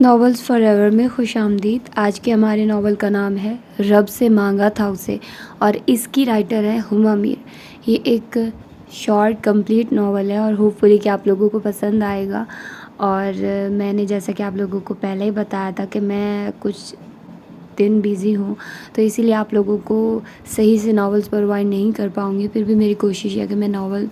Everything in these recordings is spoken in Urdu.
ناولز فار ایور میں خوش آمدید۔ آج کے ہمارے ناول کا نام ہے رب سے مانگا تھا اسے، اور اس کی رائٹر ہے ہما میر۔ یہ ایک شارٹ کمپلیٹ ناول ہے اور ہوپ فلی کہ آپ لوگوں کو پسند آئے گا۔ اور میں نے جیسا کہ آپ لوگوں کو پہلے ہی بتایا تھا کہ میں کچھ دن بیزی ہوں، تو اسی لیے آپ لوگوں کو صحیح سے ناولز پرووائڈ نہیں کر پاؤں گی۔ پھر بھی میری کوشش ہے کہ میں ناول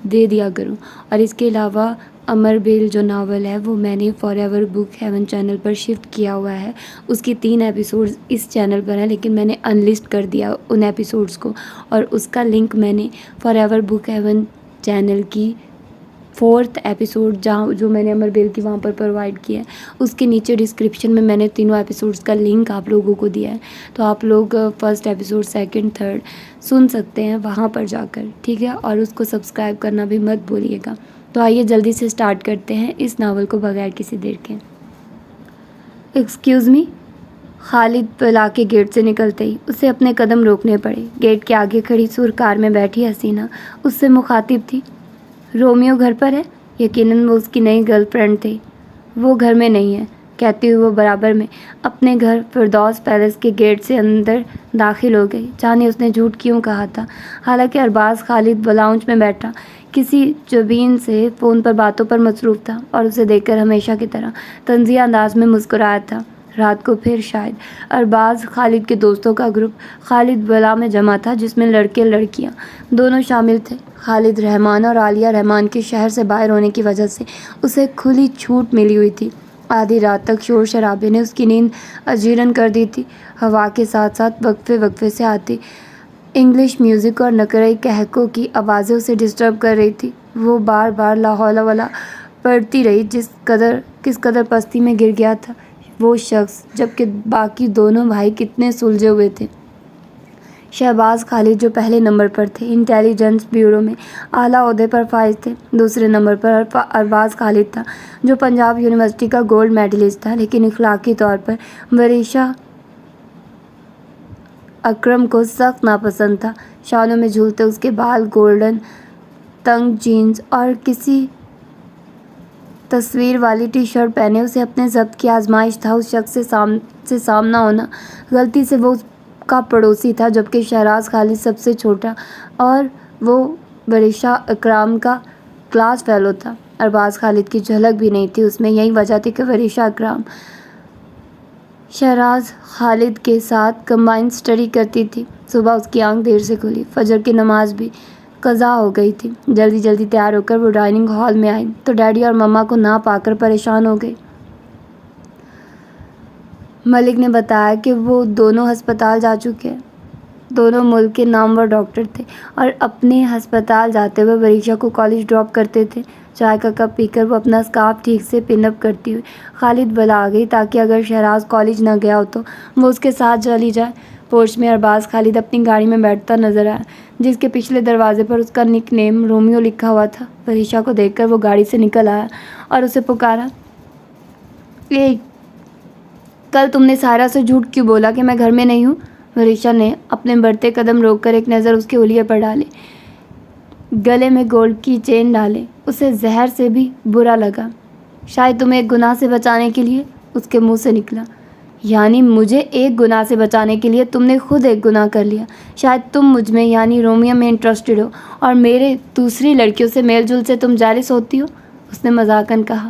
دے دیا کروں۔ اور اس کے علاوہ امر بیل جو ناول ہے وہ میں نے for ever book haven channel پر شفٹ کیا ہوا ہے۔ اس کی 3 ایپیسوڈز اس چینل پر ہیں، لیکن میں نے ان لسٹ کر دیا ان ایپیسوڈز کو، اور اس کا لنک میں نے for ever book haven channel کی 4th ایپیسوڈ جہاں جو میں نے امر بیل کی وہاں پر پرووائڈ کیا ہے، اس کے نیچے ڈسکرپشن میں نے تینوں ایپیسوڈز کا لنک آپ لوگوں کو دیا ہے، تو آپ لوگ فرسٹ ایپیسوڈ، سیکنڈ، تھرڈ سن سکتے ہیں وہاں پر جا کر، ٹھیک ہے؟ اور اس کو سبسکرائب کرنا بھی مت بھولیے گا۔ تو آئیے جلدی سے سٹارٹ کرتے ہیں اس ناول کو بغیر کسی دیر کے۔ ایکسکیوز می، خالد بلا کے گیٹ سے نکلتے ہی اسے اپنے قدم روکنے پڑے۔ گیٹ کے آگے کھڑی سور کار میں بیٹھی حسینہ اس سے مخاطب تھی۔ رومیو گھر پر ہے؟ یقیناً وہ اس کی نئی گرل فرینڈ تھی۔ وہ گھر میں نہیں ہے، کہتی ہوئی وہ برابر میں اپنے گھر فردوس پیلس کے گیٹ سے اندر داخل ہو گئی۔ جانے اس نے جھوٹ کیوں کہا تھا؟ حالانکہ ارباز خالد لاؤنج میں بیٹھا کسی جبین سے فون پر باتوں پر مصروف تھا اور اسے دیکھ کر ہمیشہ کی طرح طنزیہ انداز میں مسکرایا تھا۔ رات کو پھر شاید ارباز خالد کے دوستوں کا گروپ خالد بلا میں جمع تھا، جس میں لڑکے لڑکیاں دونوں شامل تھے۔ خالد رحمان اور عالیہ رحمان کے شہر سے باہر ہونے کی وجہ سے اسے کھلی چھوٹ ملی ہوئی تھی۔ آدھی رات تک شور شرابے نے اس کی نیند اجیرن کر دی تھی۔ ہوا کے ساتھ ساتھ وقفے وقفے سے آتی انگلش میوزک اور نقرئی قہقہوں کی آوازیں اسے ڈسٹرب کر رہی تھی۔ وہ بار بار لا حول ولا پڑھتی رہی، کس قدر پستی میں گر گیا تھا وہ شخص، جبکہ باقی دونوں بھائی کتنے سلجھے ہوئے تھے۔ شہباز خالد جو پہلے نمبر پر تھے، انٹیلیجنس بیورو میں اعلیٰ عہدے پر فائز تھے۔ دوسرے نمبر پر ارباز خالد تھا، جو پنجاب یونیورسٹی کا گولڈ میڈلسٹ تھا، لیکن اخلاقی طور پر وریشا اکرم کو سخت ناپسند تھا۔ شانوں میں جھولتے اس کے بال، گولڈن تنگ جینز اور کسی تصویر والی ٹی شرٹ پہنے اسے اپنے ضبط کی آزمائش تھا۔ اس شخص سے سامنا ہونا غلطی سے وہ اس کا پڑوسی تھا، جبکہ شہراز خالد سب سے چھوٹا اور وہ وریشا اکرام کا کلاس فیلو تھا۔ ارباز خالد کی جھلک بھی نہیں تھی اس میں۔ یہی وجہ تھی کہ وریشا اکرام شہراز خالد کے ساتھ کمبائنڈ اسٹڈی کرتی تھی۔ صبح اس کی آنکھ دیر سے کھلی، فجر کی نماز بھی قضا ہو گئی تھی۔ جلدی جلدی تیار ہو کر وہ ڈائننگ ہال میں آئی تو ڈیڈی اور مما کو نہ پا کر پریشان ہو گئی۔ ملک نے بتایا کہ وہ دونوں ہسپتال جا چکے ہیں۔ دونوں ملک کے نامور ڈاکٹر تھے اور اپنے ہسپتال جاتے ہوئے وریشا کو کالج ڈراپ کرتے تھے۔ چائے کا کپ پی کر وہ اپنا اسکارف ٹھیک سے پن اپ کرتی ہوئی خالد بلا آ گئی، تاکہ اگر شہراز کالج نہ گیا ہو تو وہ اس کے ساتھ چلی جائے۔ پورچ میں ارباز خالد اپنی گاڑی میں بیٹھتا نظر آیا، جس کے پچھلے دروازے پر اس کا نک نیم رومیو لکھا ہوا تھا۔ وریشا کو دیکھ کر وہ گاڑی سے نکل آیا اور اسے پکارا، "اے، کل تم نے سائرہ سے جھوٹ کیوں بولا کہ میں گھر میں نہیں ہوں؟" وریشا نے اپنے بڑھتے قدم روک کر ایک نظر اس کے حلیے پر ڈالی۔ گلے میں گولڈ کی چین ڈالے اسے زہر سے بھی برا لگا۔ "شاید تمہیں ایک گناہ سے بچانے کے لیے." اس کے منہ سے نکلا۔ "یعنی مجھے ایک گناہ سے بچانے کے لیے تم نے خود ایک گناہ کر لیا؟ شاید تم مجھ میں یعنی رومیو میں انٹرسٹڈ ہو اور میرے دوسری لڑکیوں سے میل جول سے تم جیلس ہوتی ہو." اس نے مذاقاً کہا۔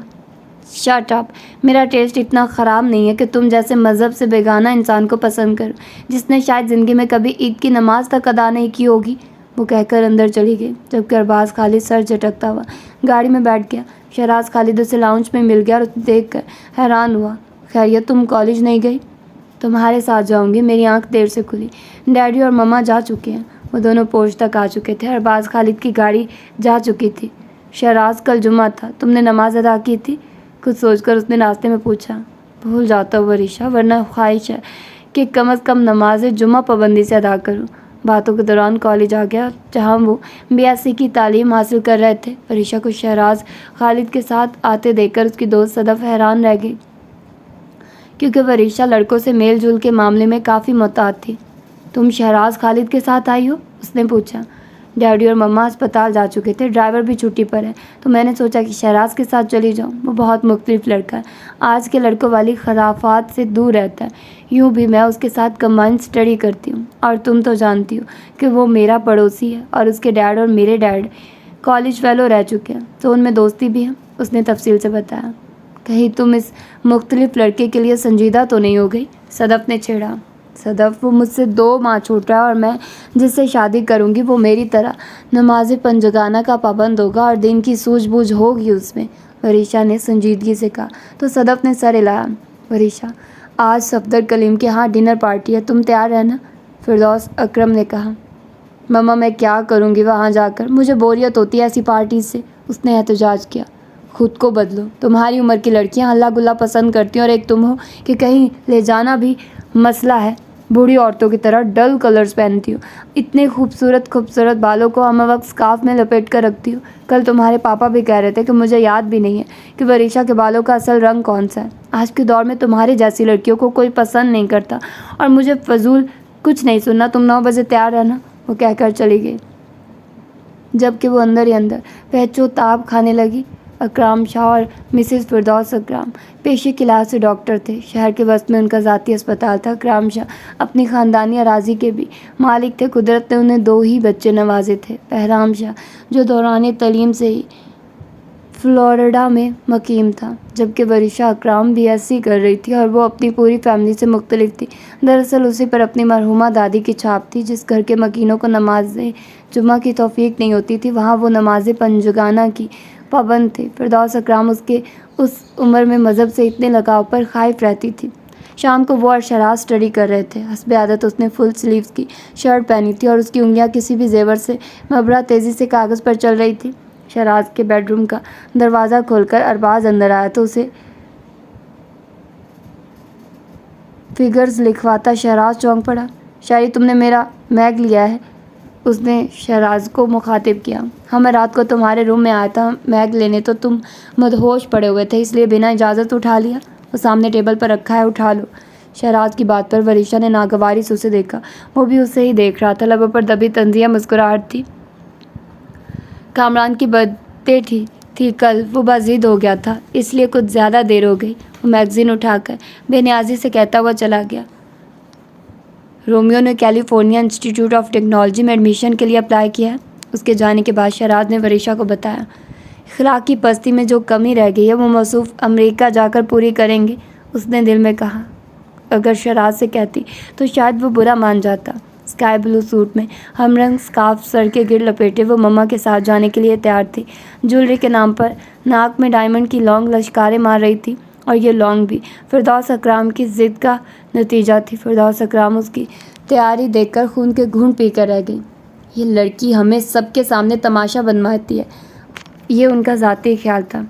"شٹ اپ، میرا ٹیسٹ اتنا خراب نہیں ہے کہ تم جیسے مذہب سے بیگانہ انسان کو پسند کرو، جس نے شاید زندگی میں کبھی عید کی نماز تک ادا نہیں کی ہوگی." وہ کہہ کر اندر چلی گئی، جبکہ ارباز خالد سر جھٹکتا ہوا گاڑی میں بیٹھ گیا۔ شہراز خالد اسے لاؤنج میں مل گیا اور اسے دیکھ کر حیران ہوا۔ "خیریت، تم کالج نہیں گئی؟" "تمہارے ساتھ جاؤں گی، میری آنکھ دیر سے کھلی۔ ڈیڈی اور مما جا چکے ہیں." وہ دونوں پورچ تک آ چکے تھے۔ ارباز خالد کی گاڑی جا چکی تھی۔ "شہراز، کل جمعہ تھا، تم نے نماز ادا کی تھی؟" کچھ سوچ کر اس نے راستے میں پوچھا۔ "بھول جاتا ہوں وریشا، ورنہ خواہش ہے کہ کم از کم نماز جمعہ پابندی سے ادا کروں." باتوں کے دوران کالج آ گیا، جہاں وہ BSc کی تعلیم حاصل کر رہے تھے۔ وریشا کو شہراز خالد کے ساتھ آتے دیکھ کر اس کی دوست صدف حیران رہ گئی، کیونکہ وریشا لڑکوں سے میل جول کے معاملے میں کافی محتاط تھی۔ "تم شہراز خالد کے ساتھ آئی ہو؟" اس نے پوچھا۔ ڈیڈی اور مما اسپتال جا چکے تھے، ڈرائیور بھی چھٹی پر ہے، تو میں نے سوچا کہ شہراز کے ساتھ چلی جاؤں۔ وہ بہت مختلف لڑکا ہے، آج کے لڑکوں والی خرافات سے دور رہتا ہے۔ یوں بھی میں اس کے ساتھ کمبائنڈ اسٹڈی کرتی ہوں، اور تم تو جانتی ہو کہ وہ میرا پڑوسی ہے، اور اس کے ڈیڈ اور میرے ڈیڈ کالج فیلو رہ چکے ہیں، تو ان میں دوستی بھی ہے، اس نے تفصیل سے بتایا۔ کہیں تم اس مختلف لڑکے کے لیے سنجیدہ تو نہیں ہو گئی؟ صدف نے چھیڑا۔ صدف، وہ مجھ سے 2 ماہ چھوٹا ہے، اور میں جس سے شادی کروں گی وہ میری طرح نماز پنجگانہ کا پابند ہوگا اور دین کی سوجھ بوجھ ہوگی اس میں، وریشا نے سنجیدگی سے کہا۔ تو صدف نے سر ہلایا۔ وریشا، آج صفدر کلیم کے ہاں ڈنر پارٹی ہے، تم تیار رہنا، فردوس اکرم نے کہا۔ مما، میں کیا کروں گی وہاں جا کر، مجھے بوریت ہوتی ہے ایسی پارٹی سے، اس نے احتجاج کیا۔ خود کو بدلو، تمہاری عمر کی لڑکیاں ہلا گلا پسند کرتی ہیں، اور ایک تم ہو کہ کہیں لے جانا بھی مسئلہ ہے، بوڑھی عورتوں کی طرح ڈل کلرز پہنتی ہو، اتنے خوبصورت بالوں کو ہم وقت اسکارف میں لپیٹ کر رکھتی ہو۔ کل تمہارے پاپا بھی کہہ رہے تھے کہ مجھے یاد بھی نہیں ہے کہ وریشا کے بالوں کا اصل رنگ کون سا ہے۔ آج کے دور میں تمہارے جیسی لڑکیوں کو کوئی پسند نہیں کرتا، اور مجھے فضول کچھ نہیں سننا، تم 9 بجے تیار رہنا، وہ کہہ کر چلی گئی۔ جبکہ وہ اندر ہی اندر پہچو تاب کھانے لگی۔ اکرام شاہ اور مسز فردوس اکرام پیشے کی لحاظ سے ڈاکٹر تھے، شہر کے وسط میں ان کا ذاتی اسپتال تھا۔ اکرام شاہ اپنی خاندانی اراضی کے بھی مالک تھے، قدرت نے انہیں 2 ہی بچے نوازے تھے، بہرام شاہ جو دوران تعلیم سے ہی فلوریڈا میں مقیم تھا، جبکہ وریشا اکرام بی ایس سی کر رہی تھی، اور وہ اپنی پوری فیملی سے مختلف تھی۔ دراصل اسی پر اپنی مرحومہ دادی کی چھاپ تھی۔ جس گھر کے مکینوں کو نماز جمعہ کی توفیق نہیں ہوتی تھی، وہاں وہ نماز پنجگانہ کی پابند تھے۔ فردوس اکرام اس عمر میں مذہب سے اتنے لگاؤ پر خائف رہتی تھی۔ شام کو وہ اور شہراز اسٹڈی کر رہے تھے۔ حسب عادت اس نے فل سلیوز کی شرٹ پہنی تھی، اور اس کی انگلیاں کسی بھی زیور سے مبرا تیزی سے کاغذ پر چل رہی تھی۔ شہراز کے بیڈ روم کا دروازہ کھول کر ارباز اندر آیا تو اسے فگرز لکھواتا شہراز چونک پڑا۔ شاعری، تم نے میرا میگ لیا ہے؟ اس نے شہراز کو مخاطب کیا۔ ہاں، میں رات کو تمہارے روم میں آیا تھا میگ لینے، تو تم مدہوش پڑے ہوئے تھے، اس لیے بنا اجازت اٹھا لیا۔ وہ سامنے ٹیبل پر رکھا ہے، اٹھا لو۔ شہراز کی بات پر وریشا نے ناگواری سے اسے دیکھا۔ وہ بھی اسے ہی دیکھ رہا تھا، لبوں پر دبی طنزیہ مسکراہٹ تھی۔ کامران کی برتھ ڈے تھی کل، وہ باضد ہو گیا تھا، اس لیے کچھ زیادہ دیر ہو گئی۔ وہ میگزین اٹھا کر بے نیازی سے کہتا ہوا چلا گیا۔ رومیو نے کیلیفورنیا انسٹی ٹیوٹ آف ٹیکنالوجی میں ایڈمیشن کے لیے اپلائی کیا ہے۔ اس کے جانے کے بعد شہراز نے وریشا کو بتایا۔ اخلاق کی پستی میں جو کمی رہ گئی ہے وہ موصوف امریکہ جا کر پوری کریں گے، اس نے دل میں کہا۔ اگر شہراز سے کہتی تو شاید وہ برا مان جاتا۔ اسکائی بلو سوٹ میں ہم رنگ اسکارف سر کے گرد لپیٹے وہ مما کے ساتھ جانے کے لیے تیار تھی۔ جولری کے نام پر ناک میں ڈائمنڈ کی لانگ لشکاریں مار رہی تھی، اور یہ لانگ بھی فردوس اکرام کی ضد کا نتیجہ تھی۔ فردوس اکرام اس کی تیاری دیکھ کر خون کے گھونٹ پی کر رہ گئی۔ یہ لڑکی ہمیں سب کے سامنے تماشا بنواتی ہے، یہ ان کا ذاتی خیال تھا۔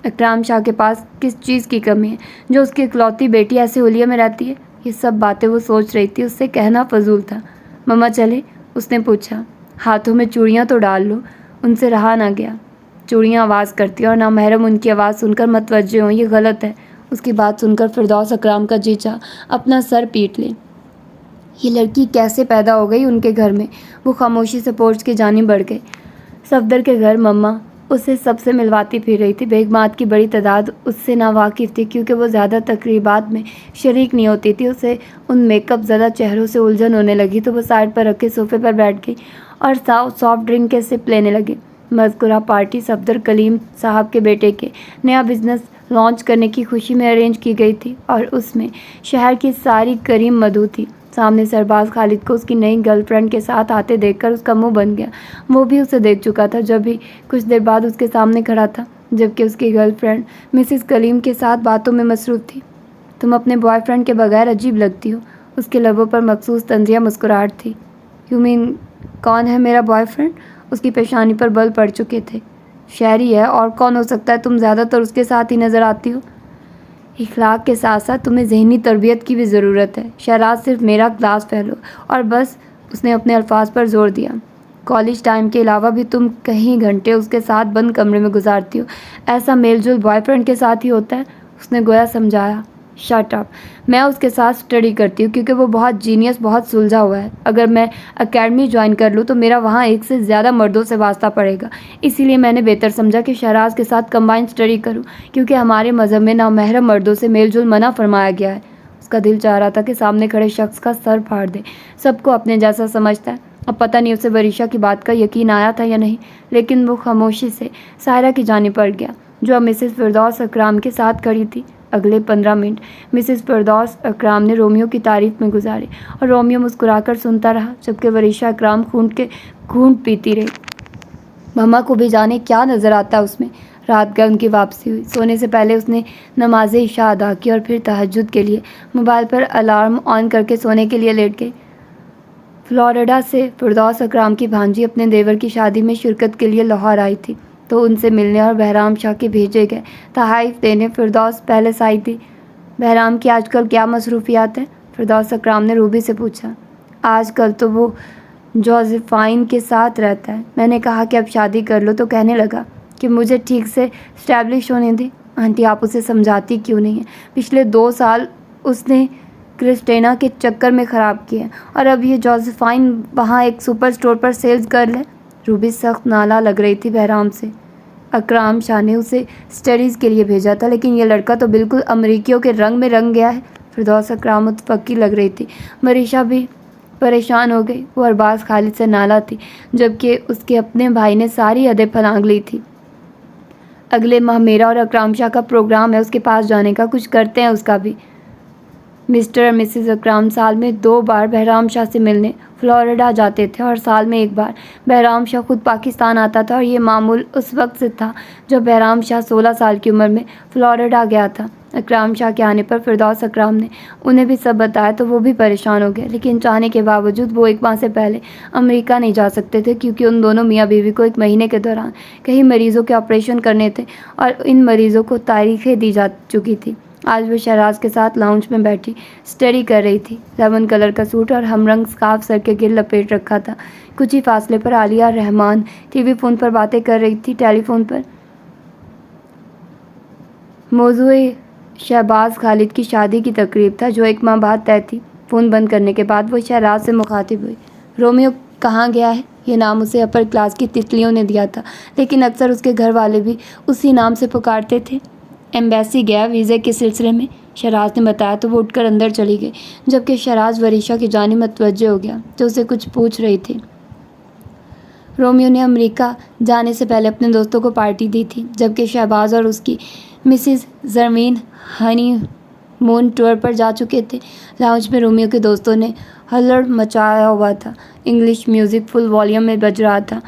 اکرام شاہ کے پاس کس چیز کی کمی ہے جو اس کی اکلوتی بیٹی ایسے حلیے میں رہتی ہے؟ یہ سب باتیں وہ سوچ رہی تھی، اس سے کہنا فضول تھا۔ مما چلے؟ اس نے پوچھا۔ ہاتھوں میں چوڑیاں تو ڈال لو، ان سے رہا نہ گیا۔ چوڑیاں آواز کرتی اور نامحرم ان کی آواز سن کر متوجہ ہوں، یہ غلط ہے۔ اس کی بات سن کر فردوس اکرام کا جی چاہا اپنا سر پیٹ لے۔ یہ لڑکی کیسے پیدا ہو گئی ان کے گھر میں؟ وہ خاموشی سے پورچ کی جانب بڑھ گئی۔ صفدر کے گھر مما اسے سب سے ملواتی پھر رہی تھی۔ بیگمات کی بڑی تعداد اس سے ناواقف تھی، کیونکہ وہ زیادہ تقریبات میں شریک نہیں ہوتی تھی۔ اسے ان میک اپ زدہ چہروں سے الجھن ہونے لگی تو وہ سائڈ پر رکھے صوفے پر بیٹھ گئی اور سافٹ ڈرنک کے سپ لینے لگے۔ مذکورہ پارٹی صفدر کلیم صاحب کے بیٹے کے نیا بزنس لانچ کرنے کی خوشی میں ارینج کی گئی تھی، اور اس میں شہر کی ساری کریم مدعو تھی۔ سامنے سرباز خالد کو اس کی نئی گرل فرینڈ کے ساتھ آتے دیکھ کر اس کا منہ بن گیا۔ وہ بھی اسے دیکھ چکا تھا، جب بھی کچھ دیر بعد اس کے سامنے کھڑا تھا، جبکہ اس کی گرل فرینڈ مسز کلیم کے ساتھ باتوں میں مصروف تھی۔ تم اپنے بوائے فرینڈ کے بغیر عجیب لگتی ہو، اس کے لبوں پر مخصوص طنزیہ مسکراہٹ تھی۔ یو مین کون ہے میرا بوائے فرینڈ؟ اس کی پیشانی پر بل پڑ چکے تھے۔ شہری ہے، اور کون ہو سکتا ہے؟ تم زیادہ تر اس کے ساتھ ہی نظر آتی ہو۔ اخلاق کے ساتھ ساتھ تمہیں ذہنی تربیت کی بھی ضرورت ہے۔ شہراز، صرف میرا گلاس پھیلو اور بس، اس نے اپنے الفاظ پر زور دیا۔ کالج ٹائم کے علاوہ بھی تم کئی گھنٹے اس کے ساتھ بند کمرے میں گزارتی ہو، ایسا میل جول بوائے فرینڈ کے ساتھ ہی ہوتا ہے، اس نے گویا سمجھایا۔ Shut up. میں اس کے ساتھ اسٹڈی کرتی ہوں کیونکہ وہ بہت جینیس، بہت سلجھا ہوا ہے. اگر میں اکیڈمی جوائن کر لوں تو میرا وہاں ایک سے زیادہ مردوں سے واسطہ پڑے گا. اسی لیے میں نے بہتر سمجھا کہ شہراز کے ساتھ کمبائن اسٹڈی کروں، کیونکہ ہمارے مذہب میں نامحرم مردوں سے میل جول منع فرمایا گیا ہے. اس کا دل چاہ رہا تھا کہ سامنے کھڑے شخص کا سر پھاڑ دے. سب کو اپنے جیسا سمجھتا ہے. اب پتہ نہیں اسے وریشا کی بات کا یقین آیا تھا یا نہیں، لیکن وہ خاموشی سے سائرہ کی جانب پڑ گیا جو اب مسز فردوس اکرام کے ساتھ کھڑی تھی. اگلے 15 منٹ مسز فردوس اکرام نے رومیو کی تعریف میں گزارے اور رومیو مسکرا کر سنتا رہا جبکہ وریشا اکرام گھونٹ پیتی رہی. مما کو بھی جانے کیا نظر آتا اس میں. رات گئے ان کی واپسی ہوئی. سونے سے پہلے اس نے نماز عشاء ادا کی اور پھر تہجد کے لیے موبائل پر الارم آن کر کے سونے کے لیے لیٹ گئی. فلوریڈا سے فردوس اکرام کی بھانجی اپنے دیور کی شادی میں شرکت کے لیے لاہور آئی تھی تو ان سے ملنے اور بہرام شاہ کے بھیجے گئے تحائف دینے فردوس پہلے سے آئی تھی. بہرام کی آج کل کیا مصروفیات ہیں؟ فردوس اکرام نے روبی سے پوچھا. آج کل تو وہ جوزیفائن کے ساتھ رہتا ہے. میں نے کہا کہ اب شادی کر لو تو کہنے لگا کہ مجھے ٹھیک سے اسٹیبلش ہونے دیں. آنٹی آپ اسے سمجھاتی کیوں نہیں ہیں؟ پچھلے 2 سال اس نے کرسٹینا کے چکر میں خراب کیے اور اب یہ جوزیفائن وہاں ایک سپر اسٹور پر سیلز گرل ہے. روبی سخت نالا لگ رہی تھی بہرام سے. اکرام شاہ نے اسے اسٹڈیز کے لیے بھیجا تھا لیکن یہ لڑکا تو بالکل امریکیوں کے رنگ میں رنگ گیا ہے. فردوس اکرام متفقی لگ رہی تھی. مریشا بھی پریشان ہو گئی. وہ ارباز خالد سے نالا تھی جبکہ اس کے اپنے بھائی نے ساری حدیں پھلانگ لی تھی. اگلے ماہ میرا اور اکرام شاہ کا پروگرام ہے، اس کے پاس جانے کا. کچھ کرتے ہیں اس کا بھی. مسٹر اور مسز اکرام سال میں 2 بار بہرام شاہ سے ملنے فلوریڈا جاتے تھے اور سال میں 1 بار بہرام شاہ خود پاکستان آتا تھا اور یہ معمول اس وقت سے تھا جب بہرام شاہ 16 سال کی عمر میں فلوریڈا گیا تھا. اکرام شاہ کے آنے پر فردوس اکرام نے انہیں بھی سب بتایا تو وہ بھی پریشان ہو گئے، لیکن چاہنے کے باوجود وہ 1 ماہ سے پہلے امریکہ نہیں جا سکتے تھے کیونکہ ان دونوں میاں بیوی کو 1 مہینے کے دوران کئی مریضوں کے آپریشن کرنے تھے اور ان مریضوں کو تاریخیں دی جا چکی تھی. آج وہ شہراز کے ساتھ لاؤنج میں بیٹھی اسٹڈی کر رہی تھی. لیمن کلر کا سوٹ اور ہم رنگ اسکارف سر کے گرد لپیٹ رکھا تھا. کچھ ہی فاصلے پر عالیہ رحمان ٹی وی فون پر باتیں کر رہی تھی. ٹیلی فون پر موضوع شہباز خالد کی شادی کی تقریب تھا جو 1 ماہ بعد طے تھی. فون بند کرنے کے بعد وہ شہراز سے مخاطب ہوئی. رومیو کہاں گیا ہے؟ یہ نام اسے اپر کلاس کی تتلیوں نے دیا تھا لیکن اکثر اس کے گھر والے بھی اسی نام سے پکارتے تھے. ایمبیسی گیا ویزے کے سلسلے میں، شہراز نے بتایا تو وہ اٹھ کر اندر چلی گئی جبکہ شہراز وریشا کی جانب متوجہ ہو گیا جو اسے کچھ پوچھ رہی تھی. رومیو نے امریکہ جانے سے پہلے اپنے دوستوں کو پارٹی دی تھی جبکہ شہباز اور اس کی مسز زرمین ہنی مون ٹور پر جا چکے تھے. لاؤنج میں رومیو کے دوستوں نے ہلڑ مچایا ہوا تھا. انگلش میوزک فل والیوم میں بج رہا تھا.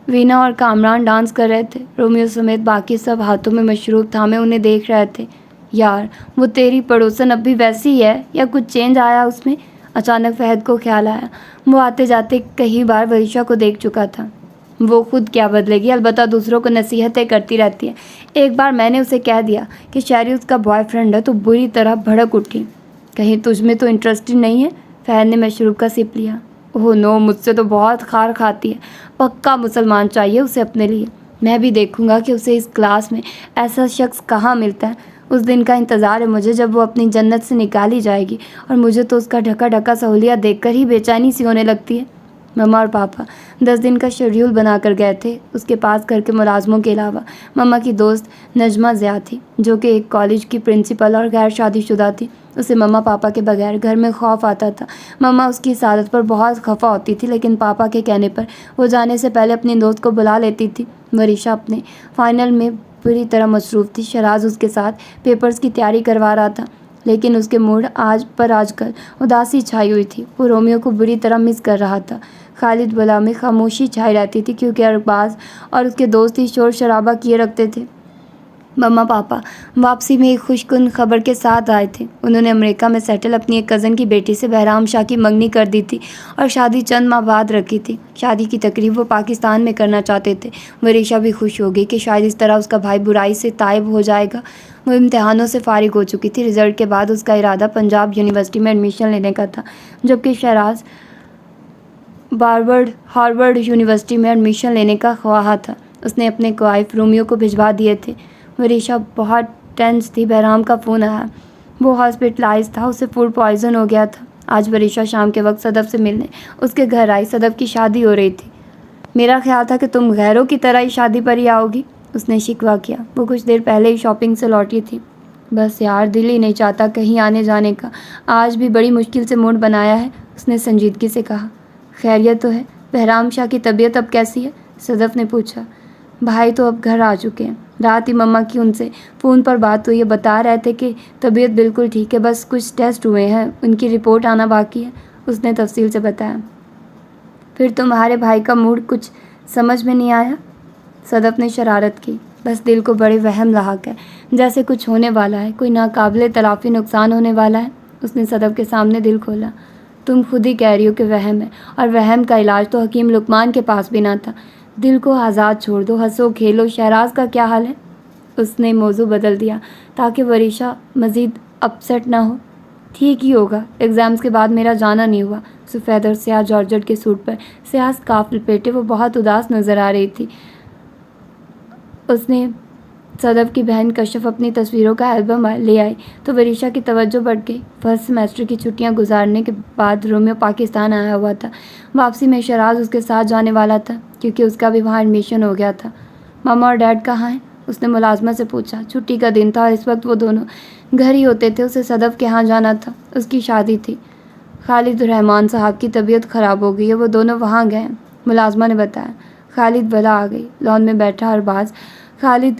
وینا اور کامران ڈانس کر رہے تھے. رومیو سمیت باقی سب ہاتھوں میں مشروب تھامے انہیں دیکھ رہے تھے. یار وہ تیری پڑوسن اب بھی ویسی ہی ہے یا کچھ چینج آیا اس میں؟ اچانک فہد کو خیال آیا. وہ آتے جاتے کئی بار وریشا کو دیکھ چکا تھا. وہ خود کیا بدلے گی، البتہ دوسروں کو نصیحتیں کرتی رہتی ہے. ایک بار میں نے اسے کہہ دیا کہ شہری اس کا بوائے فرینڈ ہے تو بری طرح بھڑک اٹھی. کہیں تجھ میں تو انٹرسٹ نہیں ہے؟ فہد نے مشروب کا سپ لیا. اوہ نو، مجھ سے تو بہت خار کھاتی ہے. پکا مسلمان چاہیے اسے اپنے لیے. میں بھی دیکھوں گا کہ اسے اس کلاس میں ایسا شخص کہاں ملتا ہے. اس دن کا انتظار ہے مجھے جب وہ اپنی جنت سے نکالی جائے گی اور مجھے تو اس کا ڈھکا ڈھکا سہولیات دیکھ کر ہی بے چینی سی ہونے لگتی ہے. مما اور پاپا 10 دن کا شیڈیول بنا کر گئے تھے اس کے پاس گھر کے ملازموں کے علاوہ. مما کی دوست نجمہ ضیاء تھی جو کہ ایک کالج کی پرنسپل اور غیر شادی شدہ تھی. اسے مما پاپا کے بغیر گھر میں خوف آتا تھا. مما اس کی سعادت پر بہت خفا ہوتی تھی لیکن پاپا کے کہنے پر وہ جانے سے پہلے اپنی دوست کو بلا لیتی تھی. وریشا اپنے فائنل میں بری طرح مصروف تھی. شہراز اس کے ساتھ پیپرز کی تیاری کروا رہا تھا لیکن اس کے موڈ آج کل اداسی چھائی ہوئی تھی. وہ رومیو کو بری طرح مس کر رہا تھا. خالد بلا میں خاموشی چھائی رہتی تھی کیونکہ ارباز اور اس کے دوست ہی شور شرابہ کیے رکھتے تھے. مما پاپا واپسی میں ایک خوش کن خبر کے ساتھ آئے تھے. انہوں نے امریکہ میں سیٹل اپنی ایک کزن کی بیٹی سے بہرام شاہ کی منگنی کر دی تھی اور شادی چند ماہ بعد رکھی تھی. شادی کی تقریب وہ پاکستان میں کرنا چاہتے تھے. وریشا بھی خوش ہو گئی کہ شاید اس طرح اس کا بھائی برائی سے تائب ہو جائے گا. وہ امتحانوں سے فارغ ہو چکی تھی. رزلٹ کے بعد اس کا ارادہ پنجاب یونیورسٹی میں ایڈمیشن لینے کا تھا جبکہ شہراز ہارورڈ یونیورسٹی میں ایڈمیشن لینے کا خواہاں تھا. اس نے اپنے کوائف رومیو کو بھجوا دیے تھے. وریشا بہت ٹینس تھی. بہرام کا فون آیا. وہ ہاسپٹلائز تھا، اسے فوڈ پوائزن ہو گیا تھا۔ آج وریشا شام کے وقت صدف سے ملنے اس کے گھر آئی۔ صدف کی شادی ہو رہی تھی۔ میرا خیال تھا کہ تم غیروں کی طرح ہی شادی پر ہی آؤ گی، اس نے شکوہ کیا۔ وہ کچھ دیر پہلے ہی شاپنگ سے لوٹی تھی۔ بس یار، دل ہی نہیں چاہتا کہیں آنے جانے کا، آج بھی بڑی مشکل سے موڈ بنایا ہے، اس نے سنجیدگی سے کہا۔ خیریت تو ہے؟ بہرام شاہ کی طبیعت اب کیسی ہے؟ صدف نے پوچھا۔ بھائی تو اب گھر آ چکے ہیں، رات ہی مما کی ان سے فون پر بات ہوئی ہے، بتا رہے تھے کہ طبیعت بالکل ٹھیک ہے، بس کچھ ٹیسٹ ہوئے ہیں، ان کی رپورٹ آنا باقی ہے، اس نے تفصیل سے بتایا۔ پھر تمہارے بھائی کا موڈ کچھ سمجھ میں نہیں آیا؟ صدف نے شرارت کی۔ بس دل کو بڑے وہم لاحق ہے، جیسے کچھ ہونے والا ہے، کوئی ناقابل تلافی نقصان ہونے والا ہے، اس نے صدف کے سامنے دل کھولا۔ تم خود ہی کہہ رہی ہو کہ وہم ہے، اور وہم کا علاج تو حکیم لقمان کے پاس بھی نہ تھا۔ دل کو آزاد چھوڑ دو، ہنسو کھیلو۔ شہراز کا کیا حال ہے؟ اس نے موضوع بدل دیا تاکہ وریشا مزید اپسٹ نہ ہو۔ ٹھیک ہی ہوگا، ایگزامز کے بعد میرا جانا نہیں ہوا۔ سفید اور سیاہ جارجٹ کے سوٹ پر سیاہ اسکارف لپیٹے وہ بہت اداس نظر آ رہی تھی۔ اس نے صدف کی بہن کشف اپنی تصویروں کا البم لے آئی تو وریشا کی توجہ بڑھ گئی۔ فرسٹ سیمیسٹر کی چھٹیاں گزارنے کے بعد رومیو پاکستان آیا ہوا تھا۔ واپسی میں شہراز اس کے ساتھ جانے والا تھا کیونکہ اس کا بھی وہاں ایڈمیشن ہو گیا تھا۔ ماما اور ڈیڈ کہاں ہیں؟ اس نے ملازمت سے پوچھا۔ چھٹی کا دن تھا اور اس وقت وہ دونوں گھر ہی ہوتے تھے۔ اسے صدف کے ہاں جانا تھا، اس کی شادی تھی۔ خالد الرحمن صاحب کی طبیعت خراب ہو گئی ہے، وہ دونوں وہاں گئے ہیں، ملازمہ نے بتایا۔ خالد بلا آ گئی، لان میں بیٹھا ارباز۔ خالد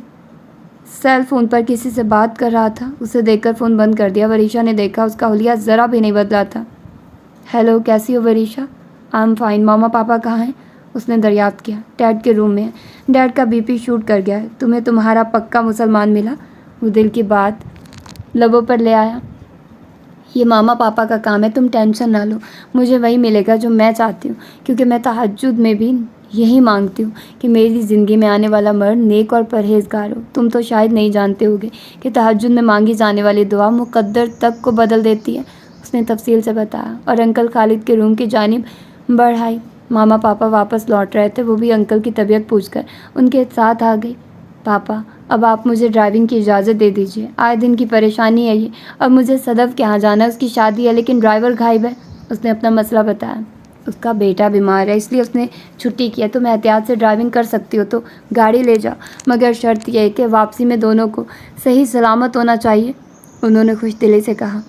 سیل فون پر کسی سے بات کر رہا تھا، اسے دیکھ کر فون بند کر دیا۔ وریشا نے دیکھا، اس کا حلیہ ذرا بھی نہیں بدلا تھا۔ ہیلو، کیسی ہو وریشا؟ I am fine. ماما پاپا کہاں ہیں؟ اس نے دریافت کیا۔ ڈیڈ کے روم میں ہے، ڈیڈ کا بی پی شوٹ کر گیا ہے۔ تمہیں تمہارا پکا مسلمان ملا؟ وہ دل کی بات لبوں پر لے آیا۔ یہ ماما پاپا کا کام ہے، تم ٹینشن نہ لو، مجھے وہی ملے گا جو میں چاہتی ہوں، کیونکہ میں تہجد میں بھی یہی مانگتی ہوں کہ میری زندگی میں آنے والا مرد نیک اور پرہیزگار ہو۔ تم تو شاید نہیں جانتے ہوگے کہ تہجد میں مانگی جانے والی دعا مقدر تک کو بدل دیتی ہے، اس نے تفصیل سے بتایا اور انکل خالد کے روم کی جانب بڑھائی۔ ماما پاپا واپس لوٹ رہے تھے، وہ بھی انکل کی طبیعت پوچھ کر ان کے ساتھ آ گئی۔ پاپا، اب آپ مجھے ڈرائیونگ کی اجازت دے دیجیے، آئے دن کی پریشانی ہے یہ، اب مجھے صدف کے یہاں جانا ہے، اس کی شادی ہے لیکن ڈرائیور غائب ہے، اس نے اپنا مسئلہ بتایا۔ اس کا بیٹا بیمار ہے، اس لیے اس نے چھٹی کی ہے، تم احتیاط سے ڈرائیونگ کر سکتی ہو تو گاڑی لے جاؤ، مگر شرط یہ ہے کہ واپسی میں دونوں کو صحیح سلامت ہونا چاہیے، انہوں نے خوش دلی سے کہا۔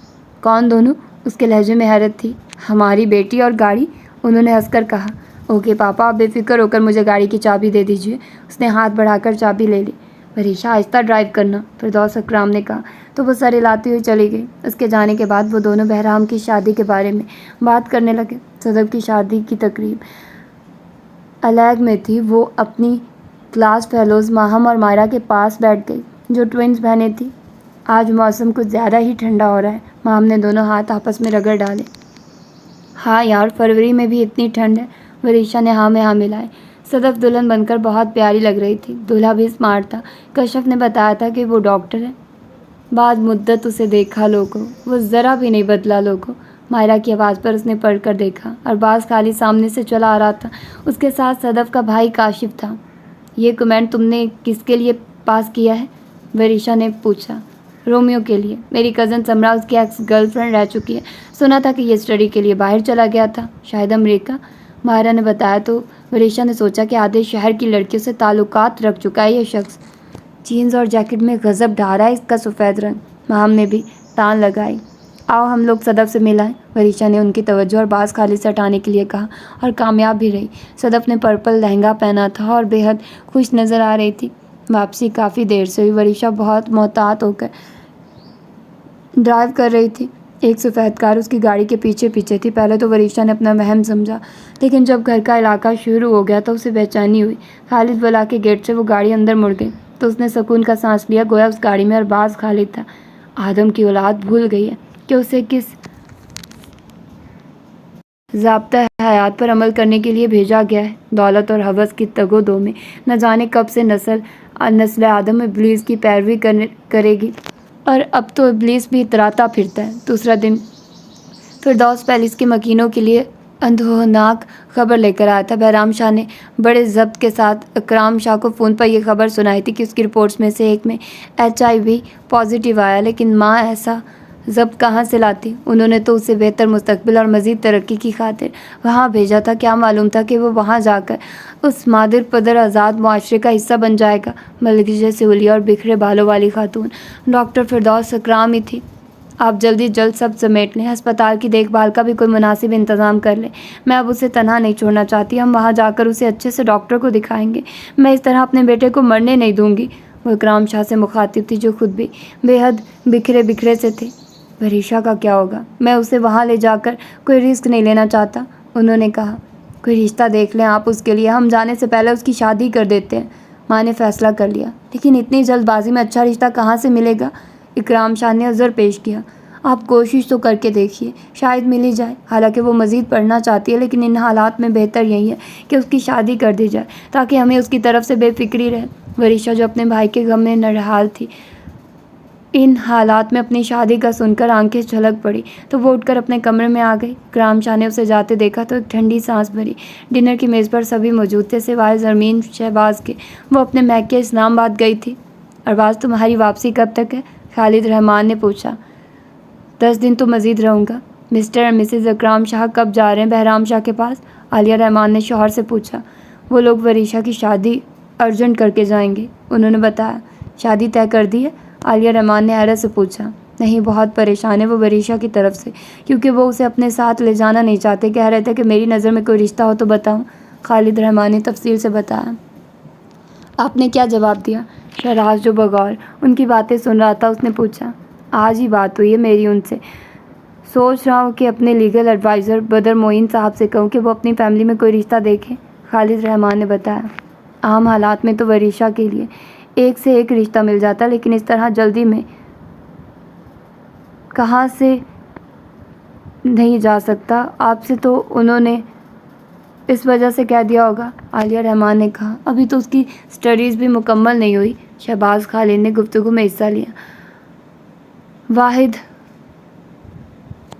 کون دونوں؟ اس کے لہجے میں حیرت تھی۔ ہماری بیٹی اور گاڑی، انہوں نے ہنس کر کہا۔ اوکے پاپا، آپ بے فکر ہو کر مجھے گاڑی کی چابی دے دیجیے، اس نے ہاتھ بڑھا کر چابی لے لی۔ وریشا، آہستہ ڈرائیو کرنا، فردوس اکرام نے کہا تو وہ سر ہلاتی ہوئی چلی گئی۔ اس کے جانے کے بعد وہ دونوں بہرام کی شادی کے بارے میں بات کرنے لگے۔ صدف کی شادی کی تقریب الیگ میں تھی، وہ اپنی کلاس فیلوز ماہم اور مائرہ کے پاس بیٹھ گئی جو ٹوئنز بہنیں تھیں۔ آج موسم کچھ زیادہ ہی ٹھنڈا ہو رہا ہے، ماہم نے دونوں ہاتھ آپس میں رگڑ ڈالے۔ ہاں یار، فروری میں بھی اتنی ٹھنڈ ہے، وریشا نے ہاں میں ہاں ملائے۔ صدف دلہن بن کر بہت پیاری لگ رہی تھی، دولہا بھی اسمارٹ تھا۔ کشف نے بتایا تھا کہ وہ ڈاکٹر ہے۔ بعد مدت اسے دیکھا لوگوں، وہ ذرا بھی نہیں بدلا لوگوں، مائرہ کی آواز پر اس نے پڑھ کر دیکھا۔ ارباز خالی سامنے سے چلا آ رہا تھا، اس کے ساتھ صدف کا بھائی کاشف تھا۔ یہ کمنٹ تم نے کس کے لیے پاس کیا ہے؟ وریشا نے پوچھا۔ رومیو کے لیے، میری کزن سمرا اس کی ایکس گرل فرینڈ رہ چکی ہے، سنا تھا کہ یہ اسٹڈی کے لیے باہر چلا گیا تھا، شاید امریکہ، مائرہ نے بتایا تو وریشا نے سوچا کہ آدھے شہر کی لڑکیوں سے تعلقات رکھ چکا ہے یہ شخص۔ جینز اور جیکٹ میں غضب ڈھا رہا ہے اس کا سفید رنگ، ماہم نے بھی تان لگائی۔ آؤ ہم لوگ صدف سے ملائیں، وریشا نے ان کی توجہ اور باز خالد سے ہٹانے کے لیے کہا، اور کامیاب بھی رہی۔ صدف نے پرپل لہنگا پہنا تھا اور بے حد خوش نظر آ رہی تھی۔ واپسی کافی دیر سے ہوئی، وریشا بہت محتاط ہو کر ڈرائیو کر رہی تھی۔ ایک سفید کار اس کی گاڑی کے پیچھے پیچھے تھی۔ پہلے تو وریشا نے اپنا وہم سمجھا، لیکن جب گھر کا علاقہ شروع ہو گیا تو اسے بے چینی ہوئی۔ خالد بلا کے گیٹ سے وہ گاڑی اندر مڑ گئی تو اس نے سکون کا سانس لیا، گویا اس گاڑی میں ارباز خالد تھا۔ آدم کی اولاد بھول گئی ہے کہ اسے کس ضابطۂ حیات پر عمل کرنے کے لیے بھیجا گیا ہے۔ دولت اور ہوس کی تگ و دو میں نہ جانے کب سے نسل آدم ابلیس کی پیروی کرے گی، اور اب تو ابلیس بھی اتراتا پھرتا ہے۔ دوسرا دن فردوس پیلس کے مکینوں کے لیے اندوہناک خبر لے کر آیا تھا۔ بہرام شاہ نے بڑے ضبط کے ساتھ اکرام شاہ کو فون پر یہ خبر سنائی تھی کہ اس کی رپورٹس میں سے ایک میں HIV پازیٹیو آیا، لیکن ماں ایسا ضبط کہاں سے لاتی؟ انہوں نے تو اسے بہتر مستقبل اور مزید ترقی کی خاطر وہاں بھیجا تھا۔ کیا معلوم تھا کہ وہ وہاں جا کر اس مادر پدر آزاد معاشرے کا حصہ بن جائے گا۔ ملکہ جیسی حلیہ اور بکھرے بالوں والی خاتون ڈاکٹر فردوس اکرام ہی تھی۔ آپ جلد سب سمیٹ لیں، ہسپتال کی دیکھ بھال کا بھی کوئی مناسب انتظام کر لیں۔ میں اب اسے تنہا نہیں چھوڑنا چاہتی، ہم وہاں جا کر اسے اچھے سے ڈاکٹر کو دکھائیں گے۔ میں اس طرح اپنے بیٹے کو مرنے نہیں دوں گی۔ وہ اکرام شاہ سے مخاطب تھی جو خود بھی بے حد بکھرے سے تھے۔ وریشا کا کیا ہوگا؟ میں اسے وہاں لے جا کر کوئی رسک نہیں لینا چاہتا، انہوں نے کہا۔ کوئی رشتہ دیکھ لیں آپ اس کے لیے، ہم جانے سے پہلے اس کی شادی کر دیتے ہیں۔ ماں نے فیصلہ کر لیا۔ لیکن اتنی جلد بازی میں اچھا رشتہ کہاں سے ملے گا؟ اکرام شاہ نے عذر پیش کیا۔ آپ کوشش تو کر کے دیکھیے، شاید مل ہی جائے۔ حالانکہ وہ مزید پڑھنا چاہتی ہے، لیکن ان حالات میں بہتر یہی ہے کہ اس کی شادی کر دی جائے تاکہ ہمیں اس کی طرف سے بے فکری رہے۔ وریشا جو اپنے بھائی کے غم میں نڈھال تھی، ان حالات میں اپنی شادی کا سن کر آنکھیں چھلک پڑی تو وہ اٹھ کر اپنے کمرے میں آ گئی۔ اکرام شاہ نے اسے جاتے دیکھا تو ایک ٹھنڈی سانس بھری۔ ڈنر کی میز پر سبھی موجود تھے سوائے زرمین شہباز کے۔ وہ اپنے میکے اسلام آباد گئی تھی۔ ارباز تمہاری واپسی کب تک ہے؟ خالد رحمان نے پوچھا۔ 10 دن تو مزید رہوں گا۔ مسٹر اور مسز اکرام شاہ کب جا رہے ہیں بہرام شاہ کے پاس؟ عالیہ رحمان نے شوہر سے پوچھا۔ وہ لوگ وریشا کی شادی ارجنٹ کر کے جائیں گے، انہوں نے بتایا۔ شادی طے کر دی ہے؟ عالیہ رحمان نے حیرت سے پوچھا۔ نہیں، بہت پریشان ہے وہ وریشا کی طرف سے، کیونکہ وہ اسے اپنے ساتھ لے جانا نہیں چاہتے۔ کہہ رہے تھے کہ میری نظر میں کوئی رشتہ ہو تو بتاؤں۔ خالد رحمان نے تفصیل سے بتایا۔ آپ نے کیا جواب دیا؟ شہراز جو بغور ان کی باتیں سن رہا تھا اس نے پوچھا۔ آج ہی بات ہوئی ہے میری ان سے، سوچ رہا ہوں کہ اپنے لیگل ایڈوائزر بدر معین صاحب سے کہوں کہ وہ اپنی فیملی میں کوئی رشتہ دیکھیں۔ خالد رحمان نے بتایا۔ عام حالات میں تو وریشا کے لیے ایک سے ایک رشتہ مل جاتا، لیکن اس طرح جلدی میں کہاں سے نہیں جا سکتا۔ آپ سے تو انہوں نے اس وجہ سے کہہ دیا ہوگا، عالیہ رحمان نے کہا۔ ابھی تو اس کی سٹڈیز بھی مکمل نہیں ہوئی۔ شہباز خالد نے گفتگو میں حصہ لیا۔ واحد